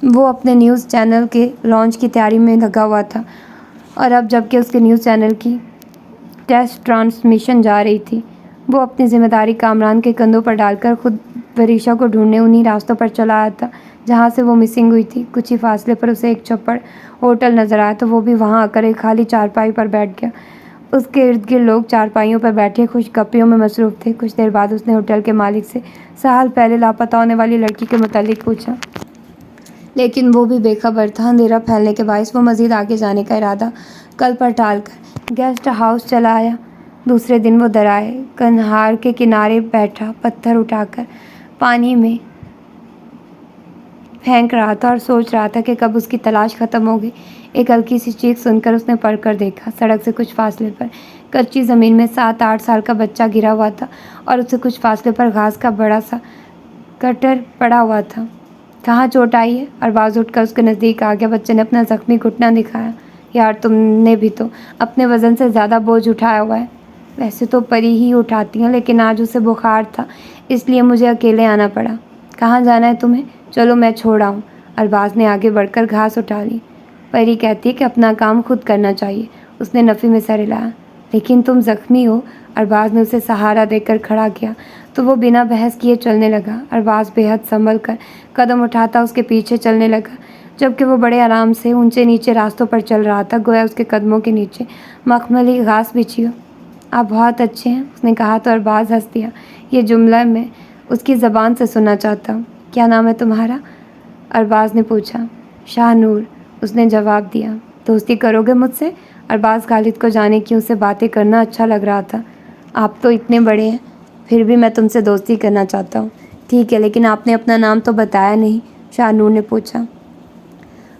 وہ اپنے نیوز چینل کے لانچ کی تیاری میں لگا ہوا تھا، اور اب جب کہ اس کے نیوز چینل کی ٹیسٹ ٹرانسمیشن جا رہی تھی، وہ اپنی ذمہ داری کامران کے کندھوں پر ڈال کر خود وریشا کو ڈھونڈنے انہی راستوں پر چلا آیا تھا جہاں سے وہ مسنگ ہوئی تھی۔ کچھ ہی فاصلے پر اسے ایک چوپڑ ہوٹل نظر آیا تو وہ بھی وہاں آ کر ایک خالی چارپائی پر بیٹھ گیا۔ اس کے ارد گرد لوگ چارپائیوں پر بیٹھے خوش گپیوں میں مصروف تھے۔ کچھ دیر بعد اس نے ہوٹل کے مالک سے سال پہلے لاپتہ ہونے والی لڑکی کے متعلق پوچھا، لیکن وہ بھی بے خبر تھا۔ اندھیرا پھیلنے کے باعث وہ مزید آگے جانے کا ارادہ کل پر ٹال کر گیسٹ ہاؤس چلا آیا۔ دوسرے دن وہ درائے کنہار کے کنارے بیٹھا پتھر اٹھا کر پانی میں پھینک رہا تھا اور سوچ رہا تھا کہ کب اس کی تلاش ختم ہوگی۔ ایک ہلکی سی چیخ سن کر اس نے پلٹ کر دیکھا۔ سڑک سے کچھ فاصلے پر کچی زمین میں 7-8 سال کا بچہ گرا ہوا تھا اور اس سے کچھ فاصلے پر گھاس کا بڑا سا کٹر پڑا ہوا تھا۔ کہاں چوٹ آئی ہے؟ ارباز اٹھ کر اس کے نزدیک آ گیا۔ بچے نے اپنا زخمی گھٹنا دکھایا۔ یار تم نے بھی تو اپنے وزن سے زیادہ بوجھ اٹھایا ہوا ہے۔ ویسے تو پری ہی اٹھاتی ہیں، لیکن آج اسے بخار تھا، اس لیے مجھے اکیلے آنا پڑا۔ کہاں جانا ہے تمہیں؟ چلو میں چھوڑ آؤں۔ ارباز نے آگے بڑھ کر گھاس اٹھا لی۔ پری کہتی ہے کہ اپنا کام خود کرنا چاہیے، اس نے نفی میں سر ہلایا۔ لیکن تم زخمی ہو۔ ارباز نے اسے سہارا دے کر کھڑا کیا تو وہ بنا بحث کیے چلنے لگا۔ ارباز بے حد سنبھل کر قدم اٹھاتا اس کے پیچھے چلنے لگا، جبکہ وہ بڑے آرام سے اونچے نیچے راستوں پر چل رہا تھا، گویا اس کے قدموں کے نیچے مخملی گھاس بچھی ہو۔ آپ بہت اچھے ہیں، اس نے کہا تو ارباز ہنس دیا۔ یہ جملہ میں اس کی زبان سے سننا چاہتا ہوں۔ کیا نام ہے تمہارا؟ ارباز نے پوچھا۔ شاہ نور، اس نے جواب دیا۔ دوستی کرو گے مجھ سے؟ ارباز خالد کو جانے کی اس سے باتیں کرنا اچھا لگ رہا تھا۔ آپ تو اتنے بڑے ہیں، پھر بھی میں تم سے دوستی کرنا چاہتا ہوں۔ ٹھیک ہے، لیکن آپ نے اپنا نام تو بتایا نہیں، شاہ نور نے پوچھا۔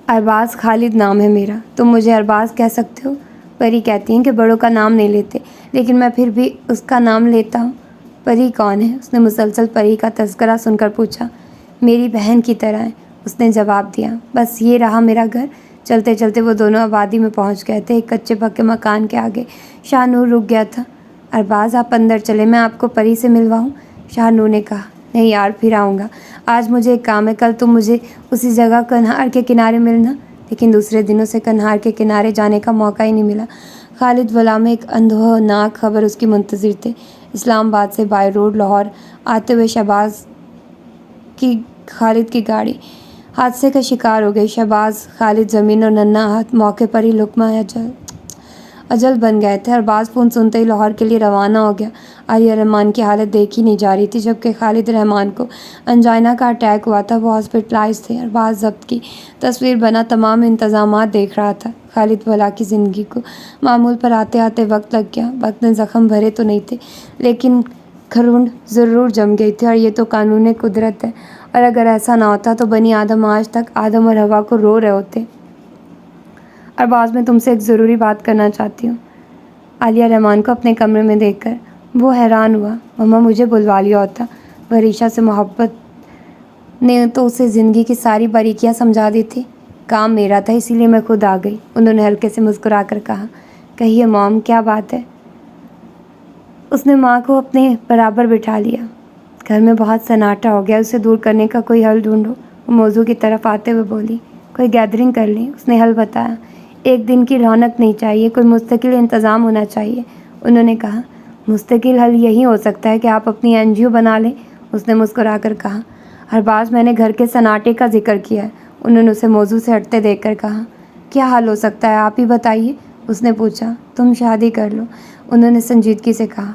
ارباز خالد نام ہے میرا، تم مجھے ارباز کہہ سکتے ہو۔ پری کہتی ہیں کہ بڑوں کا نام نہیں لیتے، لیکن میں پھر بھی اس کا نام لیتا ہوں۔ پری کون ہے؟ اس نے مسلسل پری کا تذکرہ سن کر پوچھا۔ میری بہن کی طرح ہے، اس نے جواب دیا۔ بس یہ رہا میرا گھر۔ چلتے چلتے وہ دونوں آبادی میں پہنچ گئے تھے، ایک کچے پکے مکان کے آگے شاہ نور رک گیا تھا۔ ارباز آپ اندر چلے، میں آپ کو پری سے ملواؤں؟ شاہ نور نے کہا۔ نہیں یار، پھر آؤں گا، آج مجھے ایک کام ہے۔ کل تم مجھے اسی جگہ کنہار کے کنارے ملنا۔ لیکن دوسرے دنوں سے کنہار کے کنارے جانے کا موقع ہی نہیں ملا۔ خالد ولا میں ایک اندوہناک خبر اس کی منتظر تھے۔ اسلام آباد سے بائی روڈ لاہور آتے ہوئے شہباز کی خالد کی گاڑی حادثے کا شکار ہو گئی۔ شہباز، خالد زمین اور ننھا ہاتھ موقع پر ہی لقمہ اجل بن گئے تھے۔ ارباز فون سنتے ہی لاہور کے لیے روانہ ہو گیا۔ عالیہ رحمان کی حالت دیکھی نہیں جا رہی تھی، جبکہ خالد رحمان کو انجائنا کا اٹیک ہوا تھا، وہ ہاسپٹلائز تھے۔ ارباز ضبط کی تصویر بنا تمام انتظامات دیکھ رہا تھا۔ خالد ولا کی زندگی کو معمول پر آتے آتے وقت لگ گیا۔ وقت نے زخم بھرے تو نہیں تھے، لیکن کھرونڈ ضرور جم گئی تھی، اور یہ تو قانون قدرت ہے۔ اور اگر ایسا نہ ہوتا تو بنی آدم آج تک آدم اور حوا کو رو رہے ہوتے۔ ارباز، میں تم سے ایک ضروری بات کرنا چاہتی ہوں۔ عالیہ رحمان کو اپنے کمرے میں دیکھ کر وہ حیران ہوا۔ مما، مجھے بلوا لیا ہوتا۔ وریشا سے محبت نے تو اسے زندگی کی ساری باریکیاں سمجھا دی تھی۔ کام میرا تھا، اسی لیے میں خود آ گئی، انہوں نے ہلکے سے مسکرا کر کہا۔ کہیے مام، کیا بات ہے؟ اس نے ماں کو اپنے برابر بٹھا لیا۔ گھر میں بہت سناٹا ہو گیا، اسے دور کرنے کا کوئی حل ڈھونڈو۔ وہ موضوع کی طرف آتے ہوئے بولی۔ کوئی گیدرنگ کر لیں، اس نے حل بتایا۔ ایک دن کی رونق نہیں چاہیے، کوئی مستقل انتظام ہونا چاہیے، انہوں نے کہا۔ مستقل حل یہی ہو سکتا ہے کہ آپ اپنی NGO بنا لیں، اس نے مسکرا کر کہا۔ ارباز، میں نے گھر کے سناٹے کا ذکر کیا ہے، انہوں نے اسے موضوع سے ہٹتے دیکھ کر کہا، کیا حل ہو سکتا ہے، آپ ہی بتائیے۔ اس نے پوچھا، تم شادی کر لو۔ انہوں نے سنجیدگی سے کہا،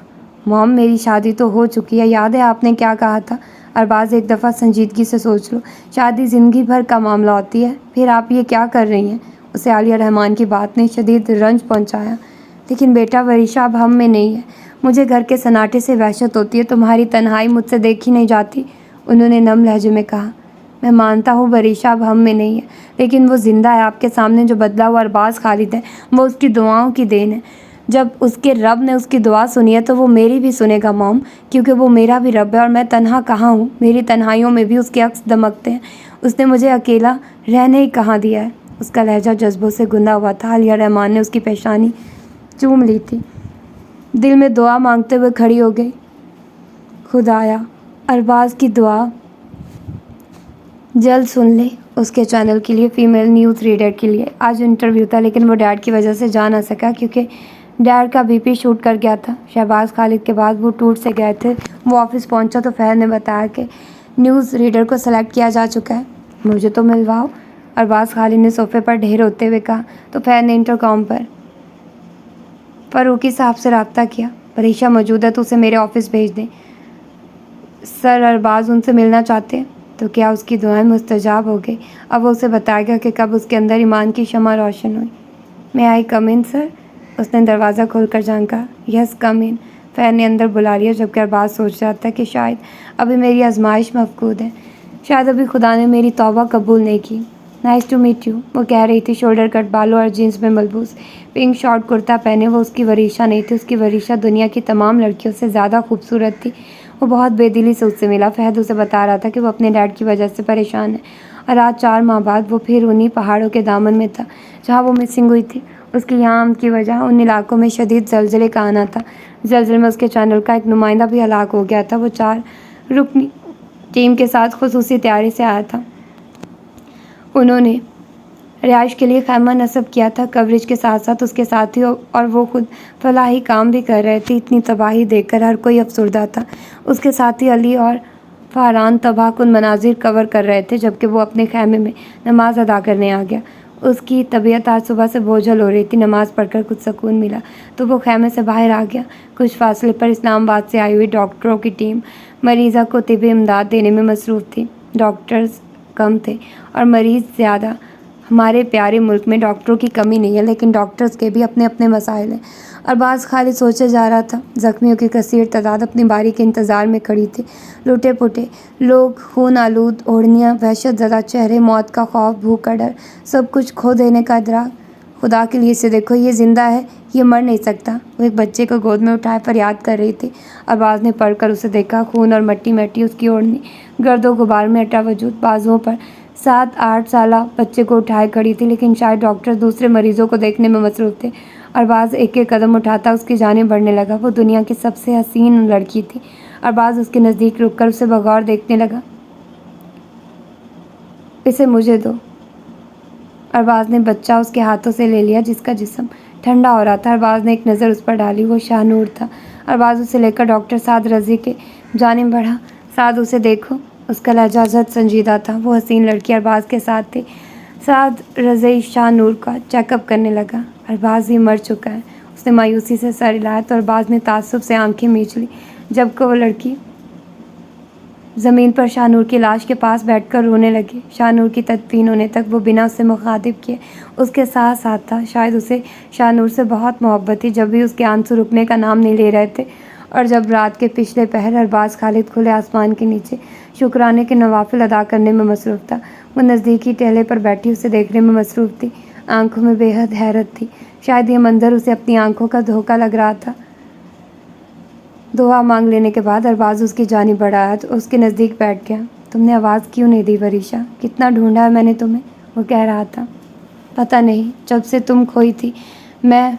مام میری شادی تو ہو چکی ہے، یاد ہے آپ نے کیا کہا تھا؟ ارباز ایک دفعہ سنجیدگی سے سوچ لو، شادی زندگی بھر کا معاملہ ہوتی ہے، پھر آپ یہ کیا کر رہی ہیں؟ اسے عالیہ رحمان کی بات نے شدید رنج پہنچایا۔ لیکن بیٹا وریشا اب ہم میں نہیں ہے، مجھے گھر کے سناٹے سے وحشت ہوتی ہے، تمہاری تنہائی مجھ سے دیکھی نہیں جاتی۔ انہوں نے نم لہجے میں کہا، میں مانتا ہوں وریشا اب ہم میں نہیں ہے، لیکن وہ زندہ ہے، آپ کے سامنے جو بدلا ہوا ارباز خالد ہے وہ اس کی دعاؤں کی دین ہے۔ جب اس کے رب نے اس کی دعا سنی ہے تو وہ میری بھی سنے گا موم، کیونکہ وہ میرا بھی رب ہے اور میں تنہا کہاں ہوں، میری تنہائیوں میں بھی اس کے عکس دمکتے ہیں۔ اس نے مجھے اکیلا رہنے ہی کہاں دیا ہے۔ اس کا لہجہ جذبوں سے گندا ہوا تھا۔ عالیہ رحمان نے اس کی پیشانی چوم لی تھی، دل میں دعا مانگتے ہوئے کھڑی ہو گئی، خدایا ارباز کی دعا جلد سن لے۔ اس کے چینل کے لیے فیمیل نیوز ریڈر کے لیے آج انٹرویو تھا، لیکن وہ ڈیڈ کی وجہ سے جا نہ سکا کیونکہ ڈیڈ کا بی پی شوٹ کر گیا تھا۔ شہباز خالد کے بعد وہ ٹور سے گئے تھے۔ وہ آفس پہنچا تو فہد نے بتایا کہ نیوز ریڈر کو سلیکٹ کیا جا چکا ہے، مجھے تو ملواؤ۔ ارباز خالد نے صوفے پر ڈھیر ہوتے ہوئے کہا تو فہد نے انٹرکام پر فاروقی صاحب سے رابطہ کیا، وریشا موجود ہے تو اسے میرے آفس بھیج دیں۔ سر ارباز ان سے ملنا چاہتے ہیں تو کیا اس کی دعائیں مستجاب ہو گئی؟ اب وہ اسے بتائے گا کہ کب اس کے اندر ایمان کی شمع روشن ہوئی۔ میں آئی کم ان سر؟ اس نے دروازہ کھول کر جھانکا۔ یس کم ان۔ فہد نے اندر بلا لیا، جبکہ ارباز سوچ رہا تھا کہ شاید ابھی میری آزمائش مفقود ہے، شاید ابھی خدا نے میری توبہ قبول نہیں کی۔ نائس ٹو میٹ یو، وہ کہہ رہی تھی، شولڈر کٹ بالوں اور جینس میں ملبوس پنک شارٹ کرتا پہنے۔ وہ اس کی وریشا نہیں تھی، اس کی وریشا دنیا کی تمام لڑکیوں سے زیادہ خوبصورت تھی۔ وہ بہت بے دلی سے اس سے ملا۔ فہد اسے بتا رہا تھا کہ وہ اپنے ڈیڈ کی وجہ سے پریشان ہے اور آج 4 ماہ بعد وہ پھر انہی پہاڑوں کے دامن میں تھا جہاں وہ مسنگ ہوئی تھی۔ اس کی یہاں آمد کی وجہ ان علاقوں میں شدید زلزلے کا آنا تھا۔ زلزلے میں اس کے چینل کا ایک نمائندہ بھی ہلاک ہو گیا تھا۔ وہ 4 رکنی ٹیم کے ساتھ خصوصی تیاری سے آیا تھا۔ انہوں نے رہائش کے لیے خیمہ نصب کیا تھا۔ کوریج کے ساتھ ساتھ اس کے ساتھی اور وہ خود فلاحی کام بھی کر رہے تھے۔ اتنی تباہی دیکھ کر ہر کوئی افسردہ تھا۔ اس کے ساتھی علی اور فاران تباہ کن مناظر کور کر رہے تھے، جبکہ وہ اپنے خیمے میں نماز ادا کرنے آ گیا۔ اس کی طبیعت آج صبح سے بوجھل ہو رہی تھی۔ نماز پڑھ کر کچھ سکون ملا تو وہ خیمے سے باہر آ گیا۔ کچھ فاصلے پر اسلام آباد سے آئی ہوئی ڈاکٹروں کی ٹیم مریضہ کو طبی امداد دینے میں مصروف تھی۔ ڈاکٹرز کم تھے اور مریض زیادہ۔ ہمارے پیارے ملک میں ڈاکٹروں کی کمی نہیں ہے، لیکن ڈاکٹرز کے بھی اپنے اپنے مسائل ہیں۔ ارباز خالد سوچے جا رہا تھا۔ زخمیوں کی کثیر تعداد اپنی باری کے انتظار میں کھڑی تھی۔ لوٹے پھوٹے لوگ، خون آلود اوڑھنیاں، وحشت زدہ چہرے، موت کا خوف، بھوک کا ڈر، سب کچھ کھو دینے کا ادراک۔ خدا کے لیے اسے دیکھو، یہ زندہ ہے، یہ مر نہیں سکتا۔ وہ ایک بچے کو گود میں اٹھائے فریاد کر رہی تھی۔ ارباز نے پڑھ کر اسے دیکھا، خون اور مٹی مٹی اس کی اوڑھنی، گرد و غبار میں اٹا وجود، بازوؤں پر 7-8 سالہ بچے کو اٹھائے کھڑی تھی، لیکن شاید ڈاکٹر دوسرے مریضوں کو دیکھنے میں مصروف تھے۔ ارباز ایک ایک قدم اٹھاتا اس کی جانب بڑھنے لگا۔ وہ دنیا کی سب سے حسین لڑکی تھی۔ ارباز اس کے نزدیک رک کر اسے بغور دیکھنے لگا۔ اسے مجھے دو۔ ارباز نے بچہ اس کے ہاتھوں سے لے لیا، جس کا جسم ٹھنڈا ہو رہا تھا۔ ارباز نے ایک نظر اس پر ڈالی، وہ شاہ نور تھا۔ ارباز اسے لے کر ڈاکٹر سعد رضی کے جانب بڑھا۔ سعد اسے دیکھو۔ اس کا لہجہ ازحد سنجیدہ تھا۔ وہ حسین لڑکی ارباز کے ساتھ تھی۔ سعد رضی شاہ نور کا چیک اپ کرنے لگا۔ ارباز ہی مر چکا ہے۔ اس نے مایوسی سے سر ہلایا تو ارباز نے تعصب سے آنکھیں میچ لی، جبکہ وہ لڑکی زمین پر شاہ نور کی لاش کے پاس بیٹھ کر رونے لگی۔ شاہ نور کی تدفین ہونے تک وہ بنا اسے مخاطب کیے اس کے ساتھ ساتھ تھا۔ شاید اسے شاہ نور سے بہت محبت تھی، جب بھی اس کے آنسو رکنے کا نام نہیں لے رہے تھے۔ اور جب رات کے پچھلے پہر ارباز خالد کھلے آسمان کے نیچے شکرانے کے نوافل ادا کرنے میں مصروف تھا، وہ نزدیکی ٹہلے پر بیٹھی اسے دیکھنے میں مصروف تھی۔ آنکھوں میں بے حد حیرت تھی۔ شاید یہ منظر اسے اپنی آنکھوں کا دھوکہ لگ رہا تھا۔ دعا مانگ لینے کے بعد ارباز اس کی جانب بڑھایا تو اس کے نزدیک بیٹھ گیا۔ تم نے آواز کیوں نہیں دی وریشا؟ کتنا ڈھونڈا ہے میں نے تمہیں، وہ کہہ رہا تھا۔ پتہ نہیں، جب سے تم کھوئی تھی میں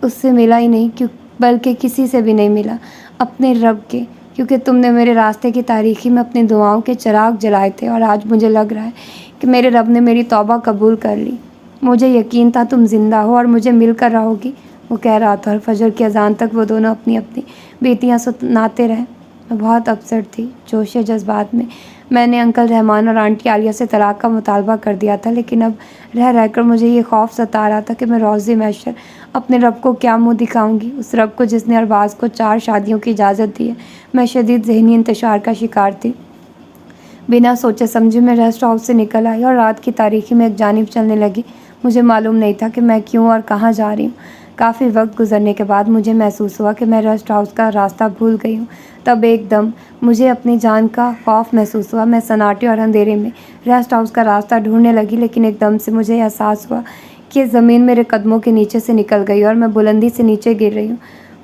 اس سے ملا ہی نہیں، بلکہ کسی سے بھی نہیں ملا، اپنے رب کے، کیونکہ تم نے میرے راستے کی تاریکی میں اپنے دعاؤں کے چراغ جلائے تھے، اور آج مجھے لگ رہا ہے کہ میرے رب نے میری توبہ قبول کر لی۔ مجھے یقین تھا تم زندہ ہو اور مجھے مل کر رہو گی، وہ کہہ رہا تھا، اور فجر کی اذان تک وہ دونوں اپنی اپنی بیتیاں سناتے رہے۔ میں بہت اپسٹ تھی، جوش جذبات میں میں نے انکل رحمان اور آنٹی عالیہ سے طلاق کا مطالبہ کر دیا تھا، لیکن اب رہ کر مجھے یہ خوف ستا رہا تھا کہ میں روز محشر اپنے رب کو کیا منہ دکھاؤں گی، اس رب کو جس نے ارباز کو 4 شادیوں کی اجازت دی ہے۔ میں شدید ذہنی انتشار کا شکار تھی۔ بنا سوچے سمجھے میں ریسٹ ہاؤس سے نکل آئی اور رات کی تاریکی میں ایک جانب چلنے لگی۔ مجھے معلوم نہیں تھا کہ میں کیوں اور کہاں جا رہی ہوں۔ کافی وقت گزرنے کے بعد مجھے محسوس ہوا کہ میں ریسٹ ہاؤس کا راستہ بھول گئی ہوں۔ تب ایک دم مجھے اپنی جان کا خوف محسوس ہوا۔ میں سناٹے اور اندھیرے میں ریسٹ ہاؤس کا راستہ ڈھونڈنے لگی، لیکن ایک دم سے مجھے احساس ہوا کہ زمین میرے قدموں کے نیچے سے نکل گئی اور میں بلندی سے نیچے گر رہی ہوں۔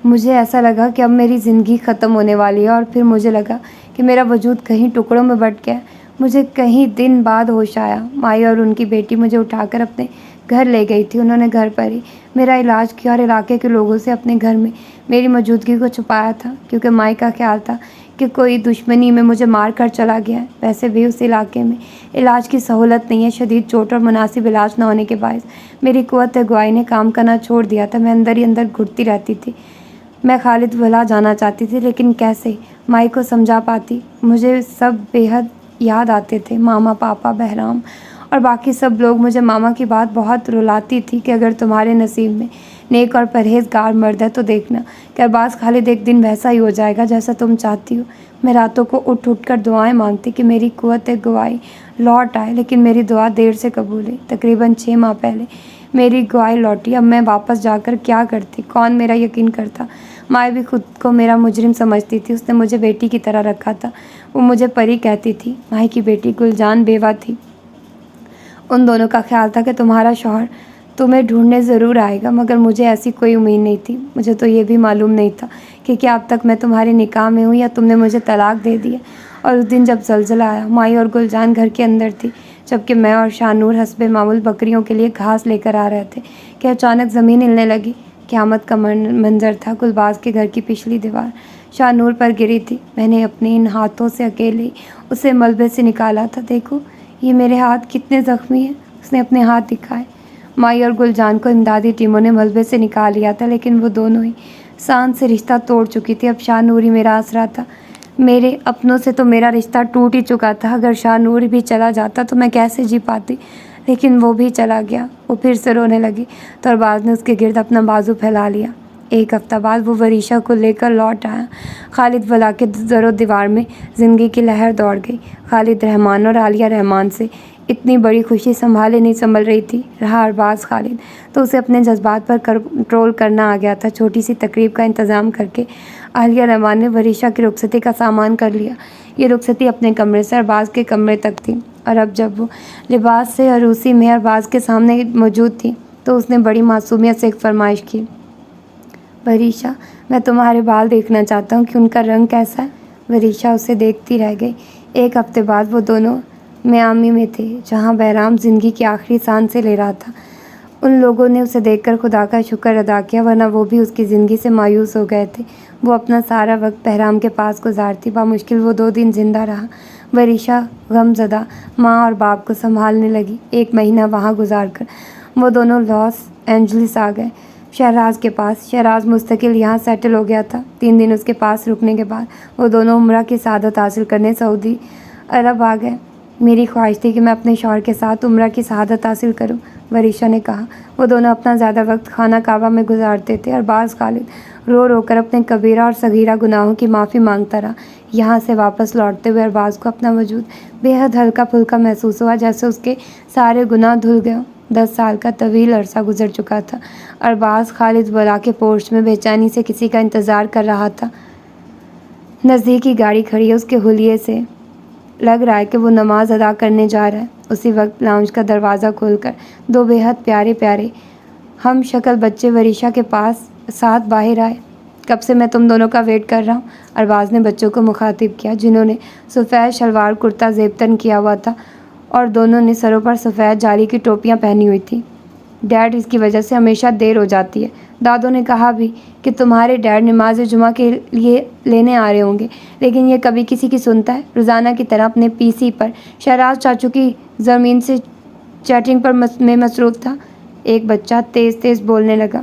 مجھے ایسا لگا کہ اب میری زندگی ختم ہونے والی ہے، اور پھر مجھے لگا کہ میرا وجود کہیں ٹکڑوں میں بٹ گیا۔ مجھے کئی دن بعد ہوش آیا۔ مائی اور ان کی بیٹی مجھے اٹھا کر اپنے گھر لے گئی تھی۔ انہوں نے گھر پر ہی میرا علاج کیا اور علاقے کے لوگوں سے اپنے گھر میں میری موجودگی کو چھپایا تھا، کیونکہ مائی کا خیال تھا کہ کوئی دشمنی میں مجھے مار کر چلا گیا ہے۔ ویسے بھی اس علاقے میں علاج کی سہولت نہیں ہے۔ شدید چوٹ اور مناسب علاج نہ ہونے کے باعث میری قوت گواہی نے کام کرنا چھوڑ دیا تھا۔ میں اندر ہی اندر گھٹتی رہتی تھی۔ میں خالد بھلا جانا چاہتی تھی، لیکن کیسے مائی کو سمجھا پاتی؟ مجھے سب بے حد یاد آتے تھے، ماما، پاپا، بہرام اور باقی سب لوگ۔ مجھے ماما کی بات بہت رلاتی تھی کہ اگر تمہارے نصیب میں نیک اور پرہیزگار مرد ہے تو دیکھنا کہ ارباز خالد ایک دن ویسا ہی ہو جائے گا جیسا تم چاہتی ہو۔ میں راتوں کو اٹھ کر دعائیں مانگتی کہ میری قوت گواہی لوٹ آئے، لیکن میری دعا دیر سے قبول ہوئی۔ تقریباً 6 ماہ پہلے میری گواہی لوٹی۔ اب میں واپس جا کر کیا کرتی؟ کون میرا یقین کرتا؟ مائی بھی خود کو میرا مجرم سمجھتی تھی۔ اس نے مجھے بیٹی کی طرح رکھا تھا۔ وہ مجھے پری کہتی تھی۔ مائی کی بیٹی گلجان بیوہ تھی۔ ان دونوں کا خیال تھا کہ تمہارا شوہر تمہیں ڈھونڈنے ضرور آئے گا، مگر مجھے ایسی کوئی امید نہیں تھی۔ مجھے تو یہ بھی معلوم نہیں تھا کہ کیا اب تک میں تمہارے نکاح میں ہوں یا تم نے مجھے طلاق دے دی ہے۔ اور اس دن جب زلزلہ آیا، مائی اور گلجان گھر کے اندر تھی، جبکہ میں اور شاہ نور حسب معمول بکریوں کے لیے گھاس لے کر آ رہے تھے کہ اچانک زمین ہلنے لگی۔ قیامت کا منظر تھا۔ گلباز کے گھر کی پچھلی دیوار شاہ نور پر گری تھی۔ میں نے اپنے ان ہاتھوں سے اکیلے ہی اسے ملبے سے نکالا تھا۔ دیکھو یہ میرے ہاتھ کتنے زخمی ہیں۔ اس نے اپنے ہاتھ دکھائے۔ مائی اور گلجان کو امدادی ٹیموں نے ملبے سے نکال لیا تھا، لیکن وہ دونوں ہی سان سے رشتہ توڑ چکی تھی۔ اب شاہ نور ہی میرا آسرا تھا۔ میرے اپنوں سے تو میرا رشتہ ٹوٹ ہی چکا تھا۔ اگر شاہ نور بھی چلا جاتا تو میں کیسے جی پاتی؟ لیکن وہ بھی چلا گیا۔ وہ پھر سے رونے لگی تو ارباز نے اس کے گرد اپنا بازو پھیلا لیا۔ 1 ہفتہ بعد وہ وریشہ کو لے کر لوٹ آیا۔ خالد بھلا کے در و دیوار میں زندگی کی لہر دوڑ گئی۔ خالد رحمان اور عالیہ رحمان سے اتنی بڑی خوشی سنبھالے نہیں سنبھل رہی تھی۔ رہا ارباز خالد تو اسے اپنے جذبات پر کنٹرول کرنا آ گیا تھا۔ چھوٹی سی تقریب کا انتظام کر کے عالیہ رحمان نے وریشہ کی رخصتی کا سامان کر لیا۔ یہ رخصتی اپنے کمرے سے ارباز کے کمرے تک تھی، اور اب جب وہ لباس سے عروسی میں ارباز کے سامنے موجود تھی تو اس نے بڑی معصومیت سے ایک فرمائش کی۔ وریشہ، میں تمہارے بال دیکھنا چاہتا ہوں کہ ان کا رنگ کیسا ہے۔ وریشہ اسے دیکھتی رہ گئی۔ 1 ہفتے بعد وہ دونوں میامی میں تھے، جہاں بہرام زندگی کی آخری سانس لے رہا تھا۔ ان لوگوں نے اسے دیکھ کر خدا کا شکر ادا کیا، ورنہ وہ بھی اس کی زندگی سے مایوس ہو گئے تھے۔ وہ اپنا سارا وقت بہرام کے پاس گزارتی۔ بامشکل وہ 2 دن زندہ رہا۔ وریشہ غم زدہ ماں اور باپ کو سنبھالنے لگی۔ 1 مہینہ وہاں گزار کر وہ دونوں لاس اینجلس آ گئے، شہراز کے پاس۔ شہراز مستقل یہاں سیٹل ہو گیا تھا۔ 3 دن اس کے پاس رکنے کے بعد وہ دونوں عمرہ کی سعادت حاصل کرنے سعودی عرب آ گئے۔ میری خواہش تھی کہ میں اپنے شوہر کے ساتھ عمرہ کی سعادت حاصل کروں، وریشہ نے کہا۔ وہ دونوں اپنا زیادہ وقت خانہ کعبہ میں گزارتے تھے۔ ارباز خالد رو رو کر اپنے کبیرہ اور صغیرہ گناہوں کی معافی مانگتا رہا۔ یہاں سے واپس لوٹتے ہوئے ارباز کو اپنا وجود بے حد ہلکا پھلکا محسوس ہوا، جیسے اس کے سارے گناہ دھل گئے ہوں۔ 10 سال کا طویل عرصہ گزر چکا تھا۔ ارباز خالد بلا کے پورچ میں بے چینی سے کسی کا انتظار کر رہا تھا۔ نزدیکی گاڑی کھڑی ہے، اس کے حلیے سے لگ رہا ہے کہ وہ نماز ادا کرنے جا رہا ہے۔ اسی وقت لاؤنج کا دروازہ کھول کر 2 بے حد پیارے پیارے ہم شکل بچے وریشہ کے ساتھ باہر آئے۔ کب سے میں تم دونوں کا ویٹ کر رہا ہوں، ارباز نے بچوں کو مخاطب کیا، جنہوں نے سفید شلوار کرتا زیب تن کیا ہوا تھا اور دونوں نے سروں پر سفید جالی کی ٹوپیاں پہنی ہوئی تھیں۔ ڈیڈ، اس کی وجہ سے ہمیشہ دیر ہو جاتی ہے۔ دادوں نے کہا بھی کہ تمہارے ڈیڈ نماز جمعہ کے لیے لینے آ رہے ہوں گے، لیکن یہ کبھی کسی کی سنتا ہے۔ روزانہ کی طرح اپنے پی سی پر شہراز چاچو کی زمین سے چیٹنگ میں مصروف تھا۔ ایک بچہ تیز تیز بولنے لگا۔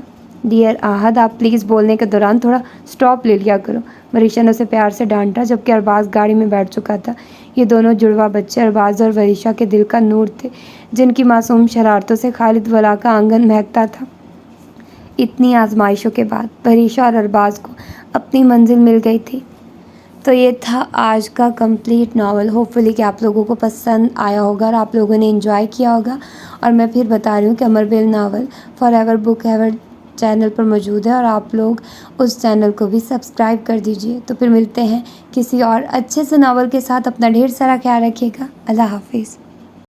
ڈیئر آہد، آپ پلیز بولنے کے دوران تھوڑا اسٹاپ لے لیا کرو، وریشا نے اسے پیار سے ڈانٹا، جبکہ ارباز گاڑی میں بیٹھ چکا تھا۔ یہ دونوں جڑواں بچے ارباز اور وریشا کے دل کا نور تھے، جن کی معصوم شرارتوں سے خالد ولا کا آنگن مہکتا تھا۔ اتنی آزمائشوں کے بعد وریشا اور ارباز کو اپنی منزل مل گئی تھی۔ تو یہ تھا آج کا کمپلیٹ ناول۔ ہوپ فلی کہ آپ لوگوں کو پسند آیا ہوگا اور آپ لوگوں نے انجوائے کیا ہوگا۔ اور میں پھر بتا رہی ہوں کہ Amarbel novel for ever book ever channel پر موجود ہے، اور آپ لوگ اس چینل کو بھی سبسکرائب کر دیجئے۔ تو پھر ملتے ہیں کسی اور اچھے سے ناول کے ساتھ۔ اپنا ڈھیر سارا خیال رکھیے گا۔ اللہ حافظ۔